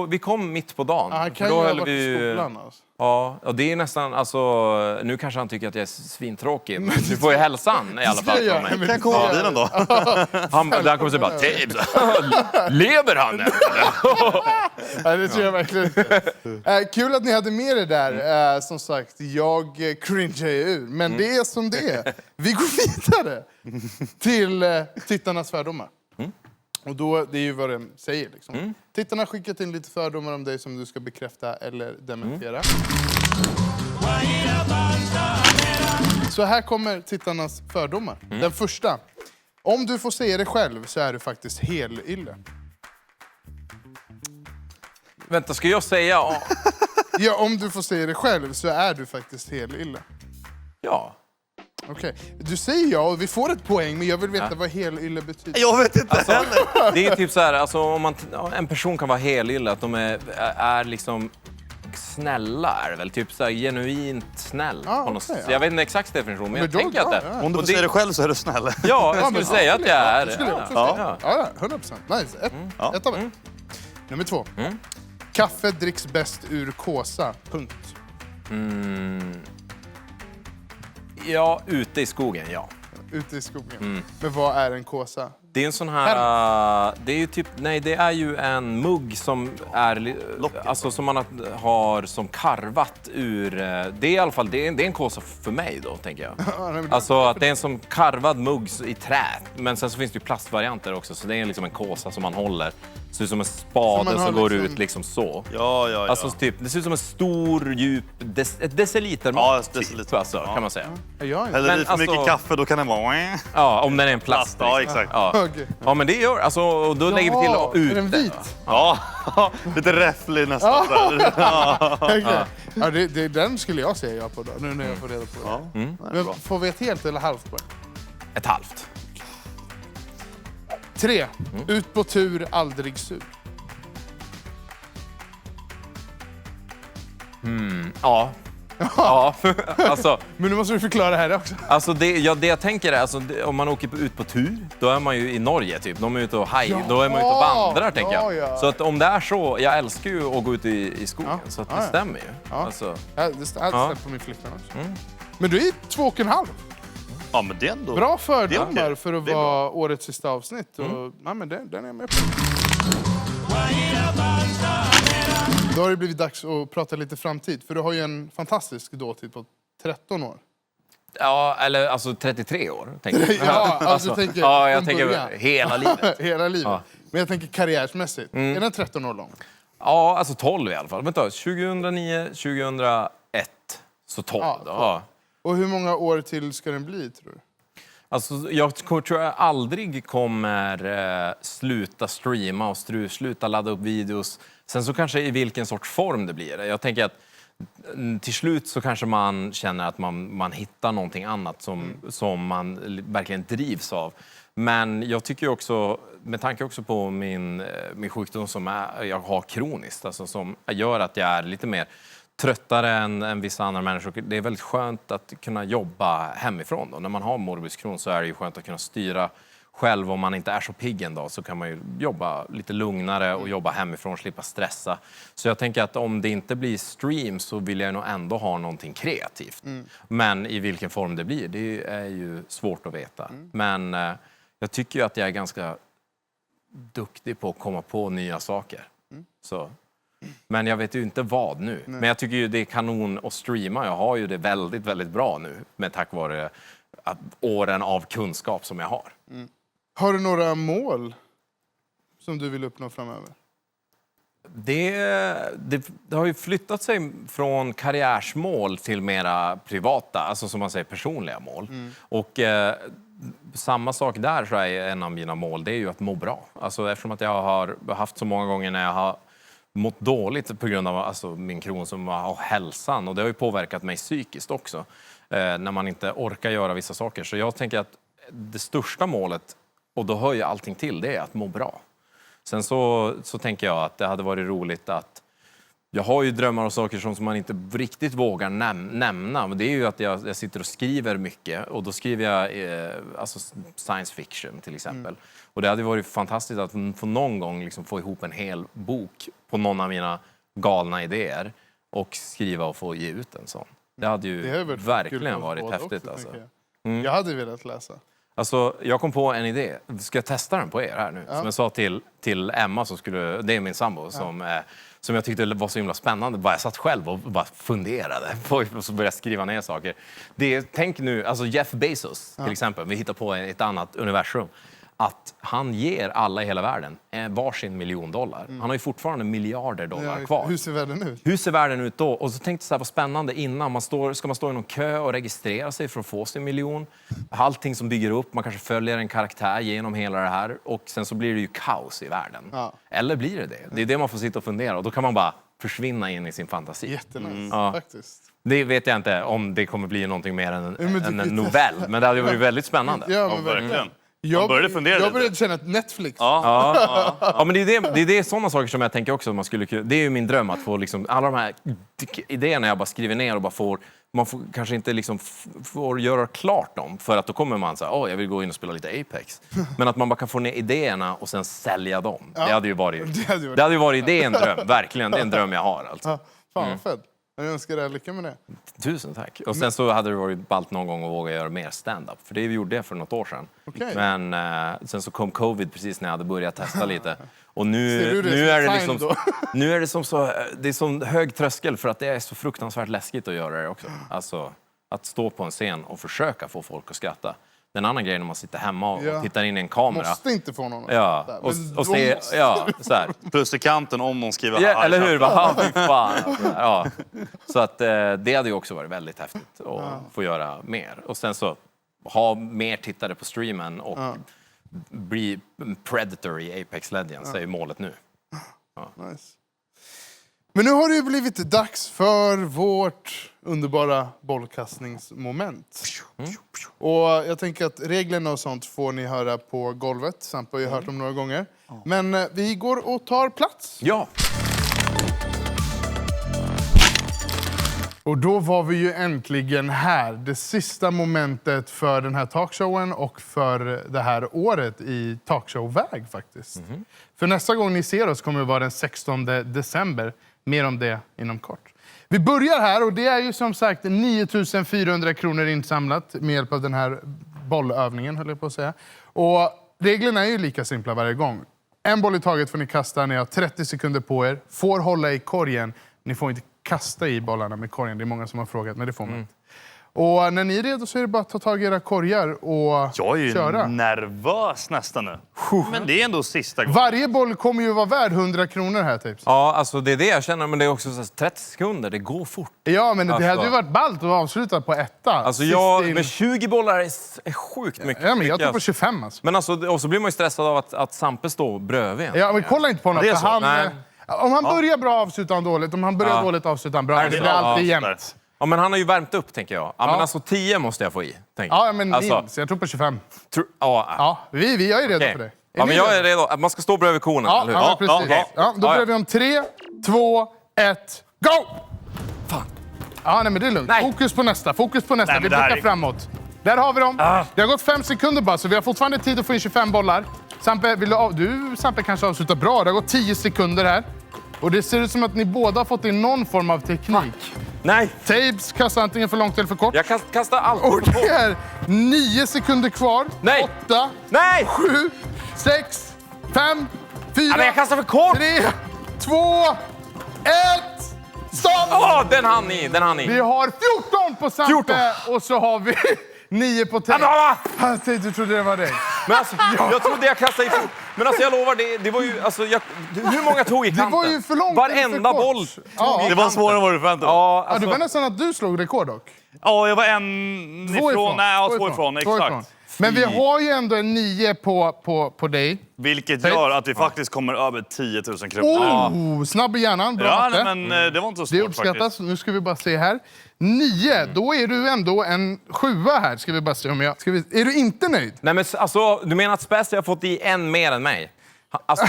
vi kom mitt på dagen. Han kan ju ha varit i skolan alltså. Ja, och det är nästan, alltså, nu kanske han tycker att jag är svintråkig, men du får ju hälsan i alla fall från mig. Kan komma bilen då? Han kommer säga bara, Tapes, lever han? Nej, det tror jag verkligen inte. Kul att ni hade med det där. Som sagt, jag cringear ju ur. Men det är som det är. Vi går vidare till tittarnas fördomar. Och då, det är ju vad den säger. Liksom. Tittarna har skickat in lite fördomar om dig som du ska bekräfta eller dementera. Så här kommer tittarnas fördomar. Den första. Om du får se det själv så är du faktiskt helylle. Vänta, ska jag säga? Ja, om du får se det själv så är du faktiskt helylle. Ja. Okej. Du säger ja och vi får ett poäng, men jag vill veta vad helylle betyder. Jag vet inte heller. Det är typ så här, alltså, om en person kan vara helylle, att de är liksom snälla, är det väl? Typ så här, genuint snäll. På något sätt. Jag vet inte exakt definition, men jag tänker att det... Om du får se det själv så är du snäll. Ja, jag skulle säga att jag är. Det skulle jag också säga. Ja, 100%. Nice. Ett av ett. Nummer 2. Kaffe dricks bäst ur kåsa. Punkt. Ja, ute i skogen, ja. Ute i skogen. Men vad är en kåsa? Det är en sån här... det är ju typ... Nej, det är ju en mugg som är... Alltså som man har som karvat ur... Det är i alla fall... Det är en kåsa för mig då, tänker jag. Alltså att det är en som karvad mugg i trä. Men sen så finns det ju plastvarianter också. Så det är liksom en kåsa som man håller. Det ser ut som en spade som går ut liksom så. Ja. Alltså typ, det ser ut som en stor, djup... ett decilitermått. Ja, ett deciliter. Typ, alltså, kan man säga. Eller i för mycket kaffe, då kan den vara... Ja, om den är en plast. Ja, exakt. Ja, men det gör... Alltså, då lägger vi till ut. Är den vit? Ja, lite räfflig nästan. Ja, den skulle jag säga ja på då, nu när jag får reda på det. Men får vi ett helt eller halvt poäng? Ett halvt. 3. Ut på tur, aldrig sur. Ja. Ja, alltså... Men nu måste du förklara här också. Alltså det jag tänker är, alltså, om man åker ut på tur, då är man ju i Norge typ. De är ute och då är man ute och vandrar, tänker jag. Ja. Så att om det är så, jag älskar ju att gå ut i skogen, så att det stämmer ju. Ja. Alltså. Det stämmer på min flickvän också. Men du är 2,5. Ja, men det är ändå... Bra fördomar det är okej. för att vara årets sista avsnitt. Och, ja, men den är jag med på. Då har det blivit dags att prata lite framtid. För du har ju en fantastisk dåtid på 13 år. Ja, eller alltså 33 år, tänker jag. Ja, alltså, tänker jag tänker hela livet. Hela livet. Ja. Men jag tänker karriärsmässigt. Är den 13 år lång? Ja, alltså 12 i alla fall. Vänta, 2009, 2001, så 12. Ja. Och hur många år till ska den bli, tror du? Alltså, jag tror jag aldrig kommer sluta streama och sluta ladda upp videos. Sen så kanske i vilken sorts form det blir. Jag tänker att till slut så kanske man känner att man hittar någonting annat som man verkligen drivs av. Men jag tycker också, med tanke också på min sjukdom som jag har kroniskt, alltså som gör att jag är lite mer tröttare än vissa andra människor. Det är väldigt skönt att kunna jobba hemifrån då. När man har morbus Crohn så är det ju skönt att kunna styra själv. Om man inte är så pigg en dag så kan man ju jobba lite lugnare och jobba hemifrån, slippa stressa. Så jag tänker att om det inte blir stream så vill jag nog ändå ha någonting kreativt. Men i vilken form det blir, det är ju svårt att veta. Men jag tycker ju att jag är ganska duktig på att komma på nya saker. Så... Men jag vet ju inte vad nu. Men jag tycker ju det är kanon att streama. Jag har ju det väldigt, väldigt bra nu. Men tack vare åren av kunskap som jag har. Har du några mål som du vill uppnå framöver? Det har ju flyttat sig från karriärsmål till mera privata, alltså som man säger personliga mål. Och samma sak där så är en av mina mål, det är ju att må bra. Alltså eftersom att jag har haft så många gånger när jag har mått dåligt på grund av min Crohn som har hälsan. Och det har ju påverkat mig psykiskt också. När man inte orkar göra vissa saker. Så jag tänker att det största målet, och då hör ju allting till, det är att må bra. Sen så tänker jag att det hade varit roligt att... Jag har ju drömmar och saker som man inte riktigt vågar nämna. Men det är ju att jag sitter och skriver mycket. Och då skriver jag alltså science fiction till exempel. Och det hade varit fantastiskt att få någon gång liksom få ihop en hel bok på någon av mina galna idéer. Och skriva och få ge ut en sån. Det hade ju verkligen varit häftigt. Alltså. Jag hade velat läsa. Alltså, jag kom på en idé. Ska jag testa den på er här nu? Som jag sa till Emma, som det är min sambo, som jag tyckte var så himla spännande. Jag satt själv och bara funderade på och så började jag skriva ner saker. Tänk nu, alltså Jeff Bezos till exempel, vi hittar på ett annat universum. Att han ger alla i hela världen varsin $1 miljon. Han har ju fortfarande miljarder dollar kvar. Hur ser världen ut? Hur ser världen ut då? Och så tänkte jag så här, vad spännande innan. Ska man stå i någon kö och registrera sig för att få sin $1 miljon? Allting som bygger upp, man kanske följer en karaktär genom hela det här. Och sen så blir det ju kaos i världen. Eller blir det det? Det är det man får sitta och fundera. Och då kan man bara försvinna in i sin fantasi. Jättenice, faktiskt. Det vet jag inte om det kommer bli någonting mer än en novell. Men det hade varit väldigt spännande. Ja, men verkligen. Jag började känna att Netflix. Ja, men det är sådana saker som jag tänker också att man skulle kunna... Det är ju min dröm att få liksom, alla de här idéerna jag bara skriver ner och bara får... Man får kanske inte liksom får göra klart dem. För att då kommer man säga, jag vill gå in och spela lite Apex. Men att man bara kan få ner idéerna och sen sälja dem. Det hade ju varit... Det hade ju varit en dröm, verkligen. Det är en dröm jag har alltså. Fan vad fett. Jag önskar dig lycka med det. Tusen tack. Och sen så hade det varit ballt någon gång att våga göra mer stand-up. För det gjorde jag för något år sedan. Okej. Men sen så kom covid precis när jag hade börjat testa lite. Och nu Ser du det är som det ett sign liksom, då? nu är det som så, det är sån hög tröskel för att det är så fruktansvärt läskigt att göra det också. Alltså att stå på en scen och försöka få folk att skratta. Den andra grejen när man sitter hemma och tittar in i en kamera. Måste inte få någon Ja, att och se, ja, så här. Plus i kanten om någon skriver Ja, eller hur? Bara, fy fan. Ja. Så att det hade ju också varit väldigt häftigt att få göra mer. Och sen så ha mer tittare på streamen och bli Predator i Apex Legends är ju målet nu. Nice. Men nu har det ju blivit dags för vårt underbara bollkastningsmoment. Och jag tänker att reglerna och sånt får ni höra på golvet. Sampa har ju hört dem några gånger. Men vi går och tar plats. Ja. Och då var vi ju äntligen här. Det sista momentet för den här talkshowen och för det här året i talkshowväg faktiskt. För nästa gång ni ser oss kommer det vara den 16 december. Mer om det inom kort. Vi börjar här och det är ju som sagt 9 400 kronor insamlat med hjälp av den här bollövningen höll jag på att säga. Och reglerna är ju lika simpla varje gång. En boll i taget får ni kasta, ni har 30 sekunder på er. Får hålla i korgen. Ni får inte kasta i bollarna med korgen. Det är många som har frågat, men det får man inte. Och när ni är redo så är det bara att ta tag i era korgar och Jag är ju köra. nervös nästan nu. Men det är ändå sista gången. Varje boll kommer ju vara värd 100 kronor här typ. Ja, alltså det är det jag känner, men det är också så 30 sekunder, det går fort. Ja, men det Alltså. hade ju varit ballt att avsluta på etta. Alltså Sist jag, in. med 20 bollar är sjukt mycket. Ja, men jag tror på mycket. 25 alltså. Men alltså, och så blir man ju stressad av att Sampe står bredvid. Ja, men kolla inte på honom. Det är För så? han, Nej. om han börjar bra avslutar han dåligt. Om han börjar dåligt avslutar han bra. Det blir alltid jämnt. Ja, men han har ju värmt upp, tänker jag. Ja, men alltså 10 måste jag få i. Ja, men alltså, minst. Jag tror på 25. Ja, Ja, vi är redo okej. för det. Ja, men jag är redo. Man ska stå bredvid korna, Ja, eller hur? ja, precis. okej. Ja, då börjar vi om 3, 2, 1, go! Fan. Ja, nej, men det är lugnt. Nej. Fokus på nästa. Fokus på nästa. Nej, Vi men det här blickar är- framåt. Där har vi dem. Det har gått 5 sekunder bara, så vi har fortfarande tid att få in 25 bollar. Sampe, du Sampe kanske avslutar bra. Det har gått 10 sekunder här. Och det ser ut som att ni båda har fått in någon form av teknik. Nej, Tapes kastar antingen för långt eller för kort. jag kastar allt. Och det är 9 sekunder kvar. Nej. 8, Nej! 7, 6, 5, 4, Ja, men jag kastar för kort! 3, 2, 1, stopp! Den hann ni, den hann Vi ni. har 14 på Sampe och så har vi 9 på Tape. Du trodde det var dig. Men alltså, jag trodde jag kastade i fort. Men alltså jag lovar, det var ju... Alltså, hur många tog i kanten? Det var ju för långt eller för Varenda kort. boll Ja. tog i Det var kanten. svårare än vad du förväntade dig. Ja, Ja, det alltså, var nästan att du slog rekord dock. Ja, jag var Två ifrån. två ifrån, exakt. Men vi har ju ändå en 9 på dig. Vilket gör att vi faktiskt kommer över 10 000 kronor. Snabb i hjärnan. Bra Ja, matte. nej, men det var inte så Det svårt uppskattas. faktiskt. Nu ska vi bara se här. 9, då är du ändå en 7 här. Ska vi bara se om jag... Är du inte nöjd? nej men alltså, du menar att Spessi har fått i en mer än mig? Alltså,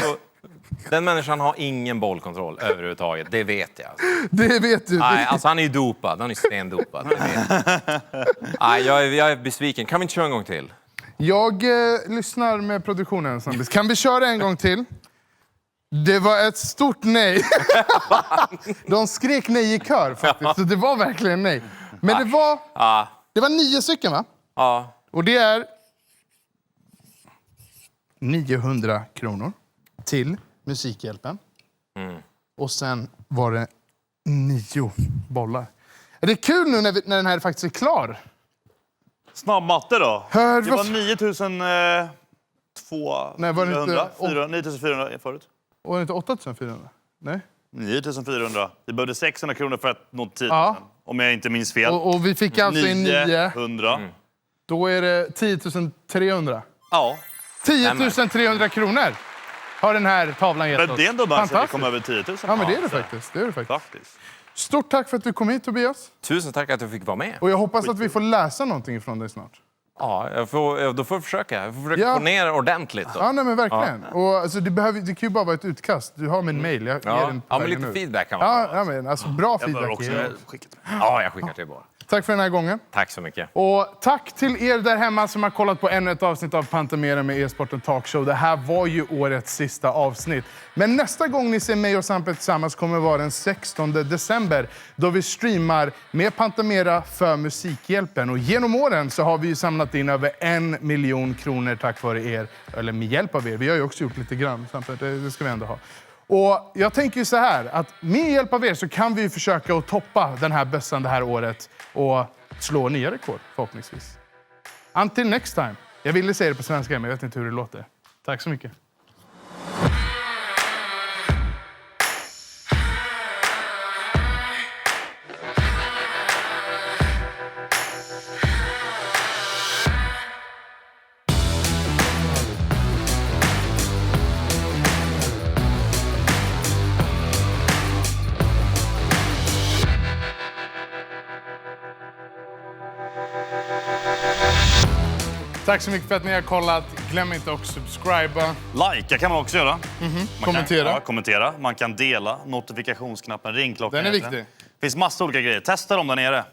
den människan har ingen bollkontroll överhuvudtaget, det vet jag. Det vet du. Nej, alltså han är ju dopad, han är stendopad. Det vet jag. Nej, jag är besviken. Kan vi inte köra en gång till? Jag lyssnar med produktionen. Sambis. Kan vi köra en gång till? Det var ett stort nej. De skrek nej i kör faktiskt. Så det var verkligen nej. Men det var 9 stycken va? Ja. Och det är 900 kronor till Musikhjälpen. Och sen var det 9 bollar. Är det kul nu när den här faktiskt är klar? Snabb matte då. Hör, Det vad- var 9200. Nej, var det inte- 9400 förut. Och var det inte 8400? Nej. 9400. Vi behövde 600 kronor för att nå 10 000. Ja. Om jag inte minns fel. Och vi fick alltså in 9. 900. Då är det 10 300. Ja. 10 300 kronor har den här tavlan gett Men oss. det är ändå bara att vi Fantastiskt. kom över 10 000. Ja, men det är det faktiskt. Det är det faktiskt. Faktiskt. Stort tack för att du kom hit, Tobias. Tusen tack att du fick vara med. Och jag hoppas att vi får läsa någonting från dig snart. Ja, då får jag försöka. Jag får försöka få ner ordentligt. Då. Ja, nej, men verkligen. Och, alltså, det kan ju bara vara ett utkast. Du har min mail. Jag ger den men lite feedback kan man ja, men alltså, bra feedback. Jag skickar till bara. Tack för den här gången. Tack så mycket. Och tack till er där hemma som har kollat på ännu ett avsnitt av Pantamera med e-sporten Talkshow. Det här var ju årets sista avsnitt. Men nästa gång ni ser mig och Sampe tillsammans kommer vara den 16 december. Då vi streamar med Pantamera för Musikhjälpen. Och genom åren så har vi ju samlat in över 1 miljon kronor tack vare er. Eller med hjälp av er. Vi har ju också gjort lite grann, Sampe. Det ska vi ändå ha. Och jag tänker ju så här, att med hjälp av er så kan vi försöka att toppa den här bössan det här året och slå nya rekord förhoppningsvis. Until next time. Jag ville säga det på svenska, men jag vet inte hur det låter. Tack så mycket. Tack så mycket för att ni har kollat. Glöm inte att subscriba. Likea kan man också göra. Kommentera. Kommentera. Man kan dela. Notifikationsknappen, ringklockan. Den är viktig. Det finns massa olika grejer. Testa dem där nere.